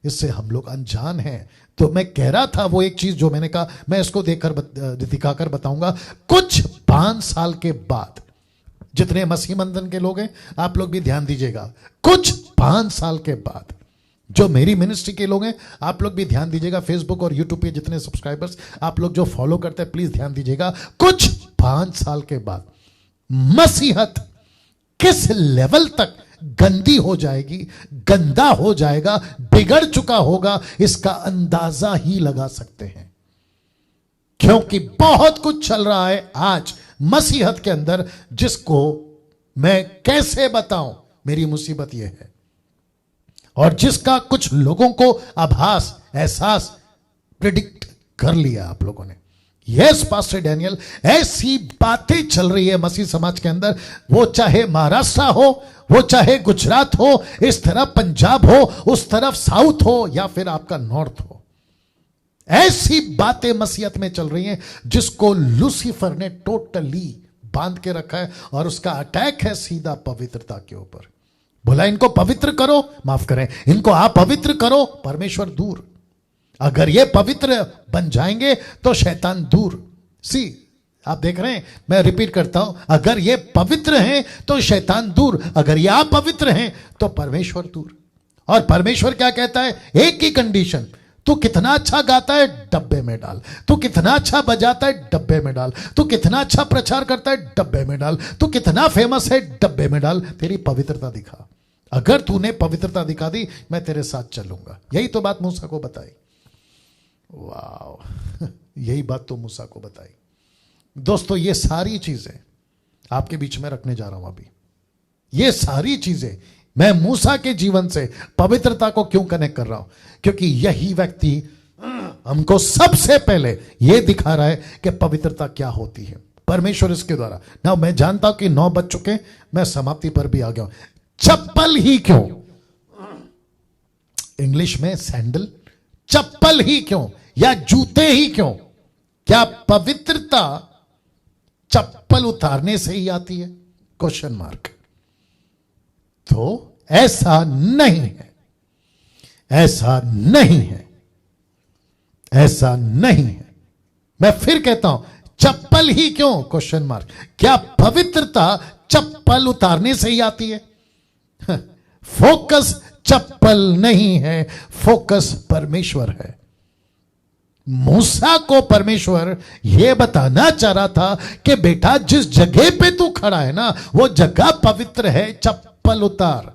इससे हम लोग अनजान हैं। तो मैं कह रहा था, वो एक चीज जो मैंने कहा, मैं इसको देखकर दिखाकर बताऊंगा। कुछ 5 साल के बाद, जितने मसीह बंधन के लोग हैं आप लोग भी ध्यान दीजिएगा, कुछ 5 साल के बाद, जो मेरी मिनिस्ट्री के लोग हैं आप लोग भी ध्यान दीजिएगा, फेसबुक और यूट्यूब पे जितने सब्सक्राइबर्स आप लोग जो फॉलो करते हैं प्लीज ध्यान दीजिएगा। कुछ 5 साल के बाद मसीहत किस लेवल तक गंदी हो जाएगी, गंदा हो जाएगा, बिगड़ चुका होगा, इसका अंदाजा ही लगा सकते हैं। क्योंकि बहुत कुछ चल रहा है आज मसीहत के अंदर, जिसको मैं कैसे बताऊं, मेरी मुसीबत यह है, और जिसका कुछ लोगों को आभास, एहसास, प्रिडिक्ट कर लिया आप लोगों ने। यस पास्टर डैनियल, ऐसी बातें चल रही है मसीह समाज के अंदर, वो चाहे महाराष्ट्र हो, वो चाहे गुजरात हो, इस तरफ पंजाब हो, उस तरफ साउथ हो, या फिर आपका नॉर्थ हो, ऐसी बातें मसीहत में चल रही हैं जिसको लूसीफर ने टोटली बांध के रखा है, और उसका अटैक है सीधा पवित्रता के ऊपर। बोला इनको पवित्र करो, माफ करें, इनको अपवित्र करो, परमेश्वर दूर। अगर ये पवित्र बन जाएंगे तो शैतान दूर। सी, आप देख रहे हैं, मैं रिपीट करता हूं, अगर ये पवित्र हैं तो शैतान दूर, अगर ये अपवित्र हैं तो परमेश्वर दूर। और परमेश्वर क्या कहता है? एक ही कंडीशन, तू कितना अच्छा गाता है डब्बे में डाल, तू कितना अच्छा बजाता है डब्बे में डाल, तू कितना अच्छा प्रचार करता है डब्बे में डाल, तू कितना फेमस है डब्बे में डाल, तेरी पवित्रता दिखा। अगर तूने पवित्रता दिखा दी, मैं तेरे साथ चलूंगा। यही तो बात मूसा को बताई। वाह, यही बात तो मूसा को बताई। दोस्तों, ये सारी चीजें आपके बीच में रखने जा रहा हूं अभी। ये सारी चीजें मैं मूसा के जीवन से पवित्रता को क्यों कनेक्ट कर रहा हूं? क्योंकि यही व्यक्ति हमको सबसे पहले यह दिखा रहा है कि पवित्रता क्या होती है, परमेश्वर इसके द्वारा। ना, मैं जानता हूं कि 9 बज चुके, मैं समाप्ति पर भी आ गया हूं। चप्पल ही क्यों, इंग्लिश में सैंडल, चप्पल ही क्यों या जूते ही क्यों? क्या पवित्रता चप्पल उतारने से ही आती है? Question mark. तो ऐसा नहीं है, ऐसा नहीं है, ऐसा नहीं है। मैं फिर कहता हूं, चप्पल ही क्यों? Question mark. क्या पवित्रता चप्पल उतारने से ही आती है? फोकस चप्पल नहीं है, फोकस परमेश्वर है। मूसा को परमेश्वर यह बताना चाह रहा था कि बेटा, जिस जगह पे तू खड़ा है ना, वो जगह पवित्र है, चप्पल उतार।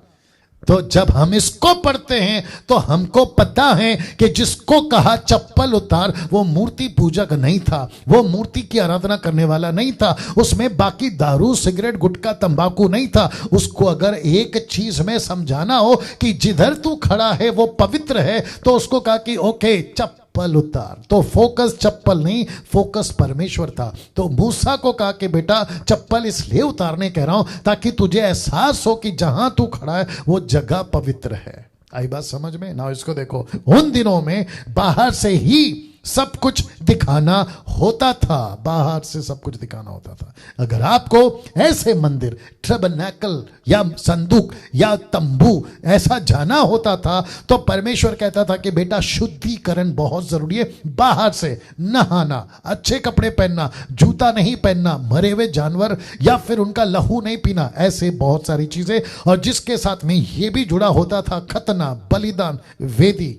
तो जब हम इसको पढ़ते हैं तो हमको पता है कि जिसको कहा चप्पल उतार, वो मूर्ति पूजक नहीं था, वो मूर्ति की आराधना करने वाला नहीं था, उसमें बाकी दारू, सिगरेट, गुटखा, तंबाकू नहीं था। उसको अगर एक चीज में समझाना हो कि जिधर तू खड़ा है वो पवित्र है, तो उसको कहा कि ओके, चप्पल उतार। तो फोकस चप्पल नहीं, फोकस परमेश्वर था। तो मूसा को कहा कि बेटा, चप्पल इसलिए उतारने कह रहा हूं ताकि तुझे एहसास हो कि जहां तू खड़ा है वो जगह पवित्र है। आई बात समझ में? ना, इसको देखो, उन दिनों में बाहर से ही सब कुछ दिखाना होता था, बाहर से सब कुछ दिखाना होता था। अगर आपको ऐसे मंदिर, टैबरनेकल या संदूक या तंबू ऐसा जाना होता था, तो परमेश्वर कहता था कि बेटा, शुद्धिकरण बहुत जरूरी है। बाहर से नहाना, अच्छे कपड़े पहनना, जूता नहीं पहनना, मरे हुए जानवर या फिर उनका लहू नहीं पीना, ऐसे बहुत सारी चीजें। और जिसके साथ में यह भी जुड़ा होता था खतना, बलिदान, वेदी,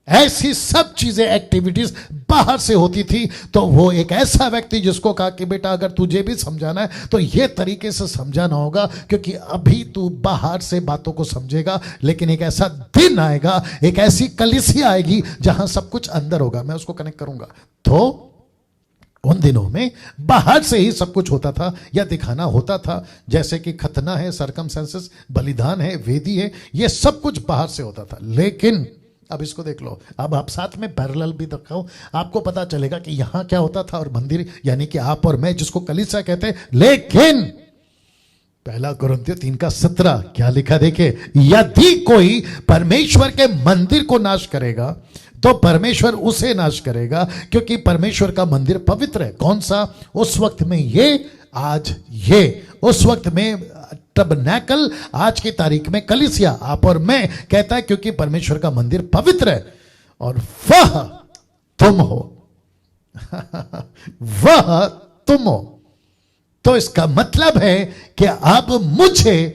ऐसी सब चीजें, एक्टिविटीज बाहर से होती थी। तो वो एक ऐसा व्यक्ति जिसको कहा कि बेटा, अगर तुझे भी समझाना है तो ये तरीके से समझाना होगा, क्योंकि अभी तू बाहर से बातों को समझेगा, लेकिन एक ऐसा दिन आएगा, एक ऐसी कलीसिया आएगी जहां सब कुछ अंदर होगा। मैं उसको कनेक्ट करूंगा। तो उन दिनों में बाहर से ही सब कुछ होता था या दिखाना होता था, जैसे कि खतना है, सरकमसेंसस, बलिदान है, वेदी है, ये सब कुछ बाहर से होता था। लेकिन अब इसको देख लो, अब आप साथ में पैरेलल भी दिखाओ, आपको पता चलेगा कि यहां क्या होता था और मंदिर, यानी कि आप और मैं, जिसको कलीसिया कहते हैं। लेकिन 1 कुरिन्थियों 3:17 क्या लिखा देखे, यदि कोई परमेश्वर के मंदिर को नाश करेगा तो परमेश्वर उसे नाश करेगा, क्योंकि परमेश्वर का मंदिर पवित्र है। कौन सा? उस वक्त में ये, आज ये, उस वक्त में टैबरनेकल, आज की तारीख में कलीसिया, आप और मैं, कहता है क्योंकि परमेश्वर का मंदिर पवित्र है और वह तुम हो। वह तुम हो। तो इसका मतलब है कि अब मुझे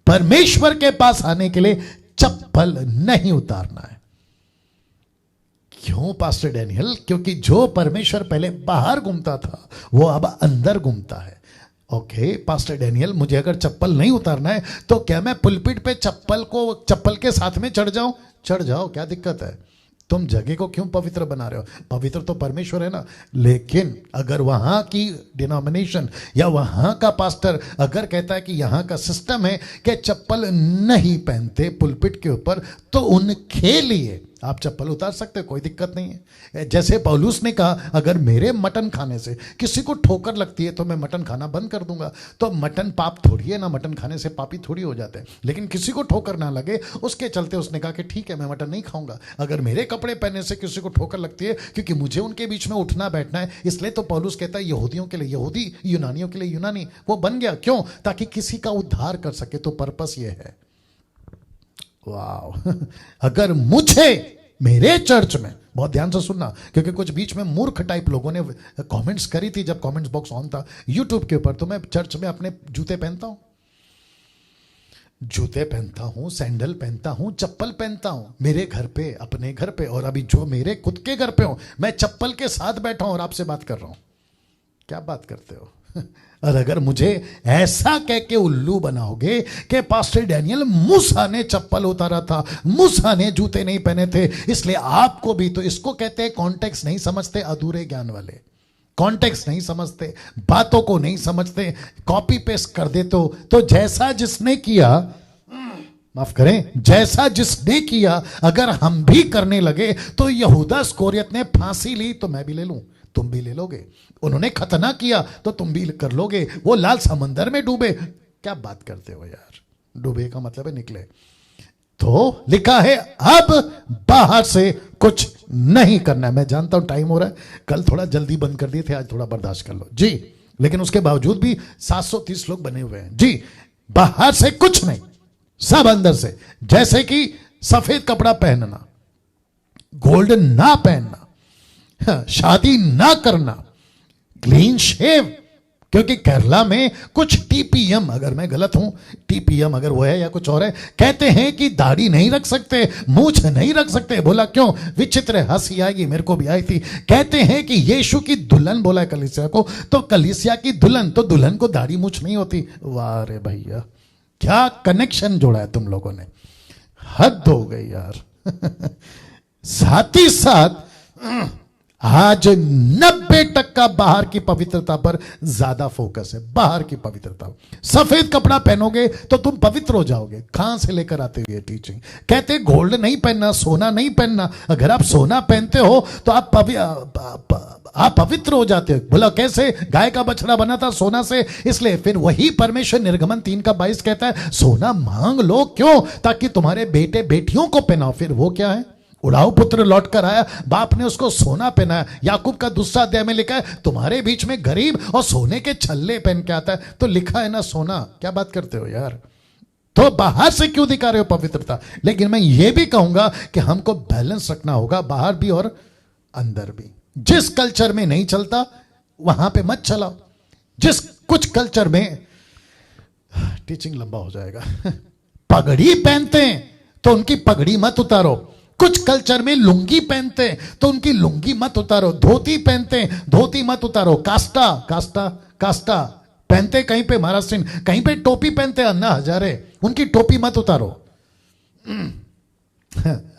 परमेश्वर के पास आने के लिए चप्पल नहीं उतारना है। क्यों पास्टर डैनियल? क्योंकि जो परमेश्वर पहले बाहर घूमता था वो अब अंदर घूमता है। ओके पास्टर डैनियल, मुझे अगर चप्पल नहीं उतारना है तो क्या मैं पुलपिट पे चप्पल के साथ में चढ़ जाऊं? चढ़ जाओ, क्या दिक्कत है? तुम जगह को क्यों पवित्र बना रहे हो? पवित्र तो परमेश्वर है ना। लेकिन अगर वहां की डिनोमिनेशन या वहां का पास्टर अगर कहता है कि यहां का सिस्टम है कि चप्पल नहीं पहनते पुलपिट के ऊपर, तो उनके लिए आप चप्पल उतार सकते हो, कोई दिक्कत नहीं है। जैसे पौलुस ने कहा अगर मेरे मटन खाने से किसी को ठोकर लगती है तो मैं मटन खाना बंद कर दूंगा। तो मटन पाप थोड़ी है ना, मटन खाने से पापी थोड़ी हो जाते हैं, लेकिन किसी को ठोकर ना लगे उसके चलते उसने कहा कि ठीक है मैं मटन नहीं खाऊंगा। अगर मेरे कपड़े पहनने से किसी को ठोकर लगती है क्योंकि मुझे उनके बीच में उठना बैठना है, इसलिए तो पौलुस कहता है यहूदियों के लिए यहूदी, यूनानियों के लिए यूनानी। वो बन गया क्यों? ताकि किसी का उद्धार कर सके। तो पर्पस ये है। वाह अगर मुझे मेरे चर्च में, बहुत ध्यान से सुनना क्योंकि कुछ बीच में मूर्ख टाइप लोगों ने कमेंट्स करी थी जब कमेंट्स बॉक्स ऑन था यूट्यूब के ऊपर, तो मैं चर्च में अपने जूते पहनता हूं, जूते पहनता हूं, सैंडल पहनता हूं, चप्पल पहनता हूं मेरे घर पे, अपने घर पे, और अभी जो मेरे खुद के घर पे हूं मैं चप्पल के साथ बैठा हूं और आपसे बात कर रहा हूं। क्या बात करते हो? और अगर मुझे ऐसा कह के उल्लू बनाओगे कि पास्टर डैनियल मूसा ने चप्पल उतारा था, मूसा ने जूते नहीं पहने थे, इसलिए आपको भी, तो इसको कहते हैं कॉन्टेक्स्ट नहीं समझते, अधूरे ज्ञान वाले। कॉन्टेक्स्ट नहीं समझते, बातों को नहीं समझते, कॉपी पेस्ट कर देते हो। तो जैसा जिसने किया, माफ करें, जैसा जिसने किया अगर हम भी करने लगे तो यहूदा इस्करियोत ने फांसी ली तो मैं भी ले लूं, तुम भी ले लोगे। उन्होंने खतना किया तो तुम भी कर लोगे। वो लाल समंदर में डूबे, क्या बात करते हो यार? डूबे का मतलब है निकले। तो लिखा है अब बाहर से कुछ नहीं करना है। मैं जानता हूं टाइम हो रहा है, कल थोड़ा जल्दी बंद कर दिए थे, आज थोड़ा बर्दाश्त कर लो जी। लेकिन उसके बावजूद भी 730 लोग बने हुए हैं जी। बाहर से कुछ नहीं, सब अंदर से। जैसे कि सफेद कपड़ा पहनना, गोल्ड ना पहनना, शादी ना करना, क्लीन शेव, क्योंकि केरला में कुछ टीपीएम, अगर मैं गलत हूं, टीपीएम अगर वो है या कुछ और है, कहते हैं कि दाढ़ी नहीं रख सकते, मूछ नहीं रख सकते। बोला क्यों? विचित्र है, हंसी आएगी, मेरे को भी आई थी। कहते हैं कि यीशु की दुल्हन, बोला कलीसिया को, तो कलीसिया की दुल्हन, तो दुल्हन को दाढ़ी मूछ नहीं होती। वाह रे भैया, क्या कनेक्शन जोड़ा है तुम लोगों ने, हद हो गई यार। साथ ही साथ आज 90% बाहर की पवित्रता पर ज्यादा फोकस है, बाहर की पवित्रता। सफेद कपड़ा पहनोगे तो तुम पवित्र हो जाओगे। कहां से लेकर आते हुए टीचिंग? कहते गोल्ड नहीं पहनना, सोना नहीं पहनना। अगर आप सोना पहनते हो तो आप पवित्र हो जाते हो। बोला कैसे? गाय का बछड़ा बना था सोना से, इसलिए फिर वही परमेश्वर निर्गमन 3:22 कहता है सोना मांग लो। क्यों? ताकि तुम्हारे बेटे बेटियों को पहनाओ। फिर वो क्या है? उड़ाऊ पुत्र लौट कर आया, बाप ने उसको सोना पहनाया। याकूब का दूसरा अध्याय में लिखा है तुम्हारे बीच में गरीब और सोने के छल्ले पहन के आता है। तो लिखा है ना सोना। क्या बात करते हो यार? तो बाहर से क्यों दिखा रहे हो पवित्रता? लेकिन मैं ये भी कहूंगा कि हमको बैलेंस रखना होगा, बाहर भी और अंदर भी। जिस कल्चर में नहीं चलता वहां पे मत चलाओ। जिस कुछ कल्चर में, टीचिंग लंबा हो जाएगा, पगड़ी पहनते हैं तो उनकी पगड़ी मत उतारो। कुछ कल्चर में लुंगी पहनते हैं तो उनकी लुंगी मत उतारो। धोती पहनते हैं, धोती मत उतारो। कास्टा पहनते कहीं पे महाराष्ट्र, कहीं पे टोपी पहनते अन्ना हजारे, उनकी टोपी मत उतारो।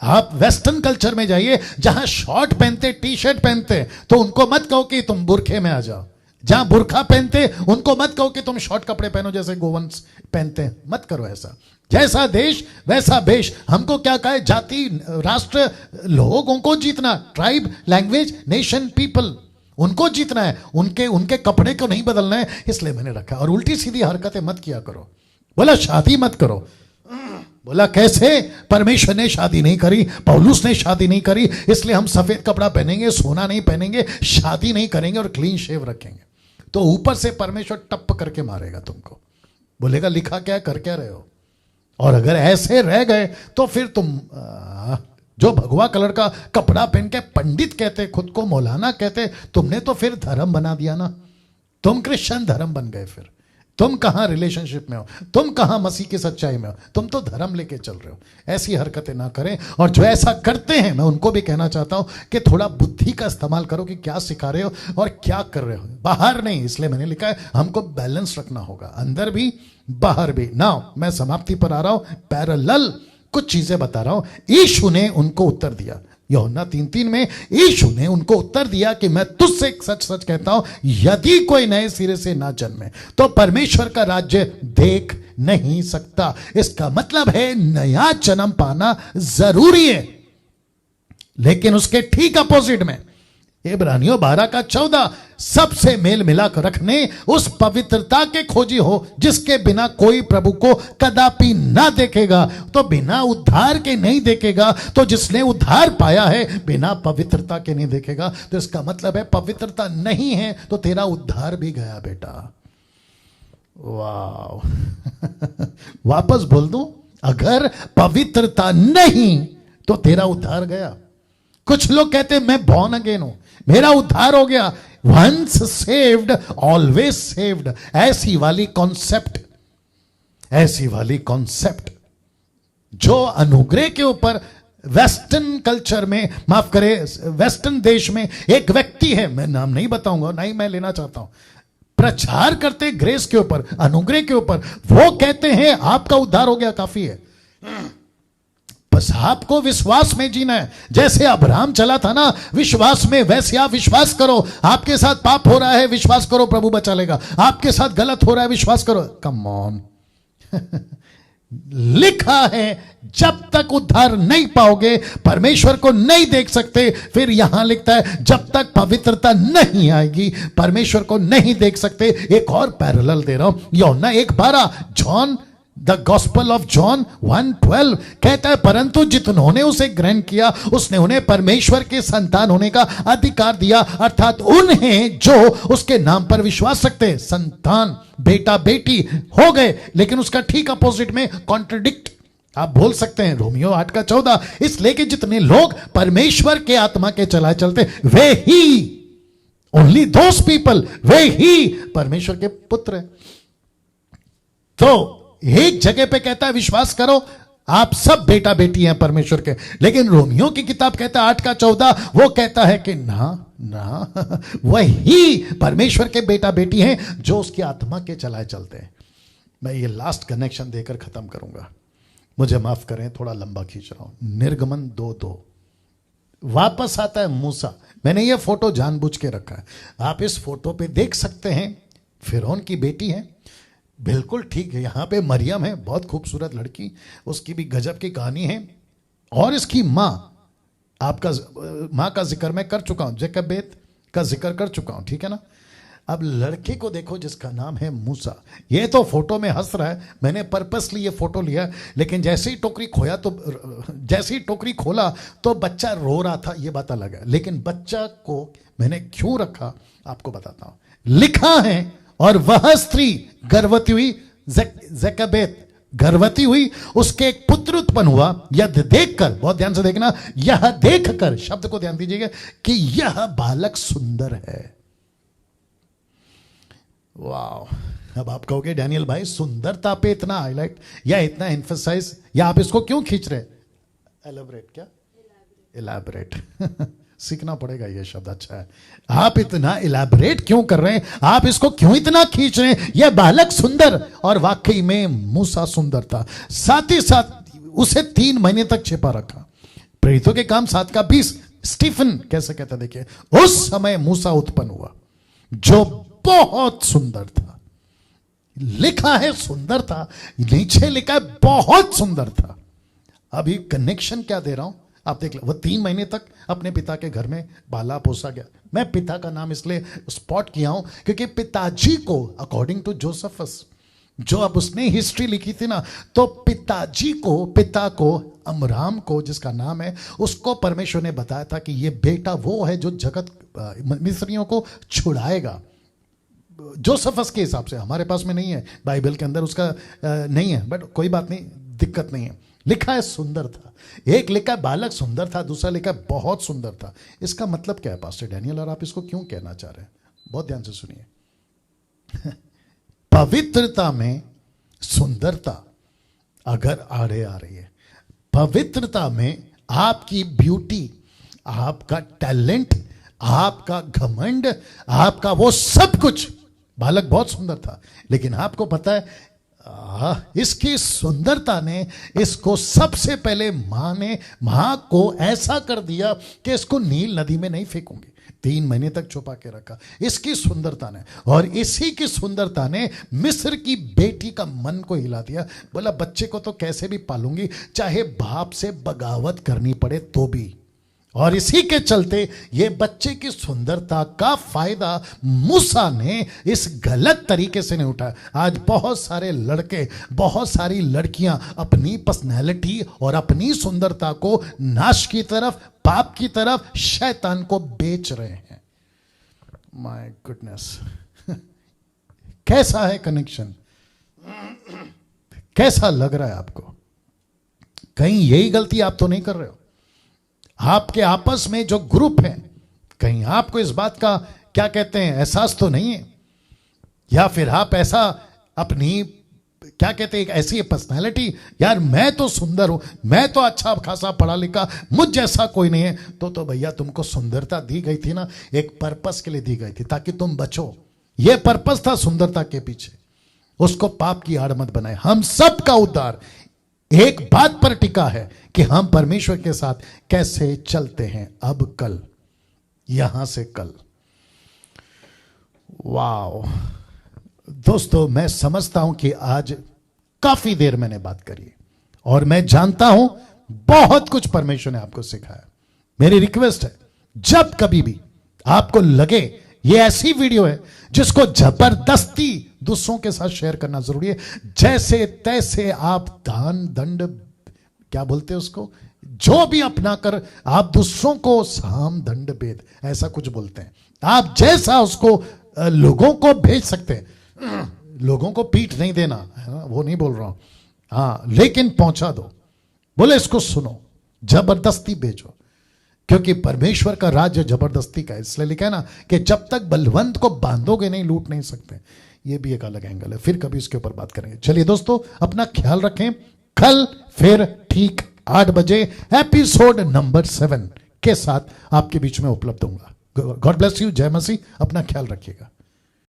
आप वेस्टर्न कल्चर में जाइए जहां शॉर्ट पहनते, टी शर्ट पहनते, तो उनको मत कहो कि तुम बुरखे में आ जाओ। जहां बुरखा पहनते उनको मत कहो कि तुम शॉर्ट कपड़े पहनो जैसे गोवंश पहनते हैं। मत करो ऐसा। जैसा देश वैसा भेष। हमको क्या कहा है? जाति, राष्ट्र, लोगों को जीतना, ट्राइब, लैंग्वेज, नेशन, पीपल, उनको जीतना है। उनके कपड़े को नहीं बदलना है, इसलिए मैंने रखा। और उल्टी सीधी हरकतें मत किया करो। बोला शादी मत करो। बोला कैसे? परमेश्वर ने शादी नहीं करी, पौलुस ने शादी नहीं करी, इसलिए हम सफेद कपड़ा पहनेंगे, सोना नहीं पहनेंगे, शादी नहीं करेंगे और क्लीन शेव रखेंगे। तो ऊपर से परमेश्वर टप करके मारेगा तुमको, बोलेगा लिखा क्या, कर क्या रहे हो। और अगर ऐसे रह गए तो फिर तुम जो भगवा कलर का कपड़ा पहन के पंडित कहते, खुद को मौलाना कहते, तुमने तो फिर धर्म बना दिया ना। तुम क्रिश्चियन धर्म बन गए। फिर तुम कहां रिलेशनशिप में हो? तुम कहां मसीह की सच्चाई में हो? तुम तो धर्म लेके चल रहे हो। ऐसी हरकतें ना करें। और जो ऐसा करते हैं मैं उनको भी कहना चाहता हूं कि थोड़ा बुद्धि का इस्तेमाल करो कि क्या सिखा रहे हो और क्या कर रहे हो। बाहर नहीं, इसलिए मैंने लिखा है हमको बैलेंस रखना होगा, अंदर भी बाहर भी। नाउ मैं समाप्ति पर आ रहा हूं। पैरेलल कुछ चीजें बता रहा हूं। यीशु ने उनको उत्तर दिया, यूहन्ना 3:3 में यीशु ने उनको उत्तर दिया कि मैं तुझसे सच सच कहता हूं, यदि कोई नए सिरे से ना जन्मे तो परमेश्वर का राज्य देख नहीं सकता। इसका मतलब है नया जन्म पाना जरूरी है। लेकिन उसके ठीक अपोजिट में इब्रानियों 12:14 सबसे मेल मिलाकर रखने उस पवित्रता के खोजी हो जिसके बिना कोई प्रभु को कदापि ना देखेगा। तो बिना उद्धार के नहीं देखेगा, तो जिसने उद्धार पाया है बिना पवित्रता के नहीं देखेगा। तो इसका मतलब है पवित्रता नहीं है तो तेरा उद्धार भी गया बेटा। वाह वापस बोल दूं, अगर पवित्रता नहीं तो तेरा उद्धार गया। कुछ लोग कहते हैं मैं बॉर्न अगेन हूं, मेरा उद्धार हो गया। वंस सेव्ड ऑलवेज सेव्ड, ऐसी वाली कॉन्सेप्ट जो अनुग्रह के ऊपर वेस्टर्न कल्चर में, माफ करे वेस्टर्न देश में एक व्यक्ति है, मैं नाम नहीं बताऊंगा, नहीं मैं लेना चाहता हूं, प्रचार करते ग्रेस के ऊपर, अनुग्रह के ऊपर। वो कहते हैं आपका उद्धार हो गया, काफी है, बस आपको विश्वास में जीना है। जैसे अब्राहम चला था ना विश्वास में, वैसे आप विश्वास करो। आपके साथ पाप हो रहा है, विश्वास करो प्रभु बचा लेगा। आपके साथ गलत हो रहा है, विश्वास करो। कम ऑन लिखा है जब तक उद्धार नहीं पाओगे परमेश्वर को नहीं देख सकते। फिर यहां लिखता है जब तक पवित्रता नहीं आएगी परमेश्वर को नहीं देख सकते। एक और पैरेलल दे रहा हूं, यूहन्ना 1:12, John the gospel of John 1:12 कहता है परंतु जिन्होंने उसे ग्रहण किया उसने उन्हें परमेश्वर के संतान होने का अधिकार दिया, अर्थात उन्हें जो उसके नाम पर विश्वास रखते हैं। संतान बेटा बेटी हो गए, लेकिन उसका ठीक अपोजिट में कॉन्ट्रडिक्ट आप बोल सकते हैं रोमियो 8:14, इसलिए कि जितने लोग परमेश्वर के आत्मा के चलाए चलते वे ही, ओनली दोस पीपल, वे ही परमेश्वर के पुत्र हैं। तो एक जगह पे कहता है विश्वास करो आप सब बेटा बेटी हैं परमेश्वर के, लेकिन रोमियो की किताब कहता है 8:14, वो कहता है कि ना वही परमेश्वर के बेटा बेटी हैं जो उसकी आत्मा के चलाए चलते हैं। मैं ये लास्ट कनेक्शन देकर खत्म करूंगा, मुझे माफ करें थोड़ा लंबा खींच रहा हूं। निर्गमन 2:2 वापस आता है मूसा। मैंने ये फोटो जानबूझ के रखा है, आप इस फोटो पे देख सकते हैं फिरौन की बेटी है, बिल्कुल ठीक है। यहां पे मरियम है, बहुत खूबसूरत लड़की, उसकी भी गजब की कहानी है। और इसकी मां, आपका मां का जिक्र मैं कर चुका हूं, जेकबेत का जिक्र कर चुका हूं, ठीक है ना। अब लड़के को देखो जिसका नाम है मूसा। ये तो फोटो में हंस रहा है, मैंने पर्पसली ये फोटो लिया, लेकिन जैसे ही टोकरी खोला तो बच्चा रो रहा था, ये बात अलग है। लेकिन बच्चा को मैंने क्यों रखा आपको बताता हूं। लिखा है और वह स्त्री गर्भवती हुई, जेकबेत गर्भवती हुई, उसके एक पुत्र उत्पन्न हुआ। यह देखकर, बहुत ध्यान से देखना, यह देखकर, शब्द को ध्यान दीजिएगा, कि यह बालक सुंदर है। वाह। अब आप कहोगे डैनियल भाई सुंदरता पे इतना हाईलाइट या इतना एम्फसाइज, या आप इसको क्यों खींच रहे? एलेबरेट, क्या इलैबोरेट सीखना पड़ेगा ये शब्द, अच्छा है। आप इतना इलैबोरेट क्यों कर रहे हैं, आप इसको क्यों इतना खींच रहे हैं? यह बालक सुंदर, और वाकई में मूसा सुंदर था। साथ ही साथ उसे 3 महीने तक छिपा रखा। प्रेरितों के काम 7:20 स्टीफन कैसे कहता देखिए, उस समय मूसा उत्पन्न हुआ जो बहुत सुंदर था। लिखा है सुंदर था, नीचे लिखा है बहुत सुंदर था। अभी कनेक्शन क्या दे रहा हूं आप देख लो। वो 3 महीने तक अपने पिता के घर में पाला पोसा गया। मैं पिता का नाम इसलिए स्पॉट किया हूं क्योंकि पिताजी को, अकॉर्डिंग टू जोसेफस, जो अब उसने हिस्ट्री लिखी थी ना, तो पिताजी को, पिता को, अमराम को जिसका नाम है, उसको परमेश्वर ने बताया था कि ये बेटा वो है जो जगत मिस्रियों को छुड़ाएगा। जोसेफस के हिसाब से, हमारे पास में नहीं है, बाइबल के अंदर उसका नहीं है, बट कोई बात नहीं, दिक्कत नहीं है। लिखा है सुंदर था, एक लिखा है बालक सुंदर था, दूसरा लिखा है बहुत सुंदर था। इसका मतलब क्या है पास्टर डैनियल, और आप इसको क्यों कहना चाह रहे हैं? बहुत ध्यान से सुनिए। पवित्रता में सुंदरता अगर आड़े आ रही है, पवित्रता में आपकी ब्यूटी, आपका टैलेंट, आपका घमंड, आपका वो सब कुछ, बालक बहुत सुंदर था, लेकिन आपको पता है इसकी सुंदरता ने इसको सबसे पहले मां को ऐसा कर दिया कि इसको नील नदी में नहीं फेंकूंगी। 3 महीने तक छुपा के रखा इसकी सुंदरता ने, और इसी की सुंदरता ने मिस्र की बेटी का मन को हिला दिया। बोला बच्चे को तो कैसे भी पालूंगी, चाहे बाप से बगावत करनी पड़े तो भी। और इसी के चलते ये बच्चे की सुंदरता का फायदा मूसा ने इस गलत तरीके से नहीं उठाया। आज बहुत सारे लड़के, बहुत सारी लड़कियां अपनी पर्सनैलिटी और अपनी सुंदरता को नाश की तरफ, पाप की तरफ, शैतान को बेच रहे हैं। माय गुडनेस, कैसा है कनेक्शन? कैसा लग रहा है आपको? कहीं यही गलती आप तो नहीं कर रहे हो? आपके आपस में जो ग्रुप है, कहीं आपको इस बात का क्या कहते हैं एहसास तो नहीं है? या फिर आप ऐसा अपनी क्या कहते हैं, एक ऐसी पर्सनालिटी, यार मैं तो सुंदर हूं, मैं तो अच्छा खासा पढ़ा लिखा, मुझ जैसा कोई नहीं है। तो भैया तुमको सुंदरता दी गई थी ना, एक पर्पस के लिए दी गई थी, ताकि तुम बचो। यह पर्पस था सुंदरता के पीछे। उसको पाप की आड़ मत बनाए। हम सब का उद्धार एक बात पर टिका है कि हम परमेश्वर के साथ कैसे चलते हैं, अब कल, यहां से कल। वाओ दोस्तों, मैं समझता हूं कि आज काफी देर मैंने बात करी और मैं जानता हूं बहुत कुछ परमेश्वर ने आपको सिखाया। मेरी रिक्वेस्ट है, जब कभी भी आपको लगे ये ऐसी वीडियो है जिसको जबरदस्ती दूसरों के साथ शेयर करना जरूरी है, जैसे तैसे आप दान दंड, क्या बोलते हैं उसको, जो भी अपना कर आप दूसरों को साम दंड भेद, ऐसा कुछ बोलते हैं। आप जैसा उसको लोगों को भेज सकते हैं, लोगों को पीठ नहीं देना, वो नहीं बोल रहा हूं, हाँ, लेकिन पहुंचा दो। बोले इसको सुनो, जबरदस्ती भेजो, क्योंकि परमेश्वर का राज्य जबरदस्ती का है। इसलिए लिखा है ना कि जब तक बलवंत को बांधोगे नहीं, लूट नहीं सकते। ये भी एक अलग एंगल है, फिर कभी इसके ऊपर बात करेंगे। चलिए दोस्तों, अपना ख्याल रखें। कल फिर ठीक 8 बजे एपिसोड नंबर 7 के साथ आपके बीच में उपलब्ध होऊंगा। गॉड ब्लेस यू, जय मसीह, अपना ख्याल रखिएगा।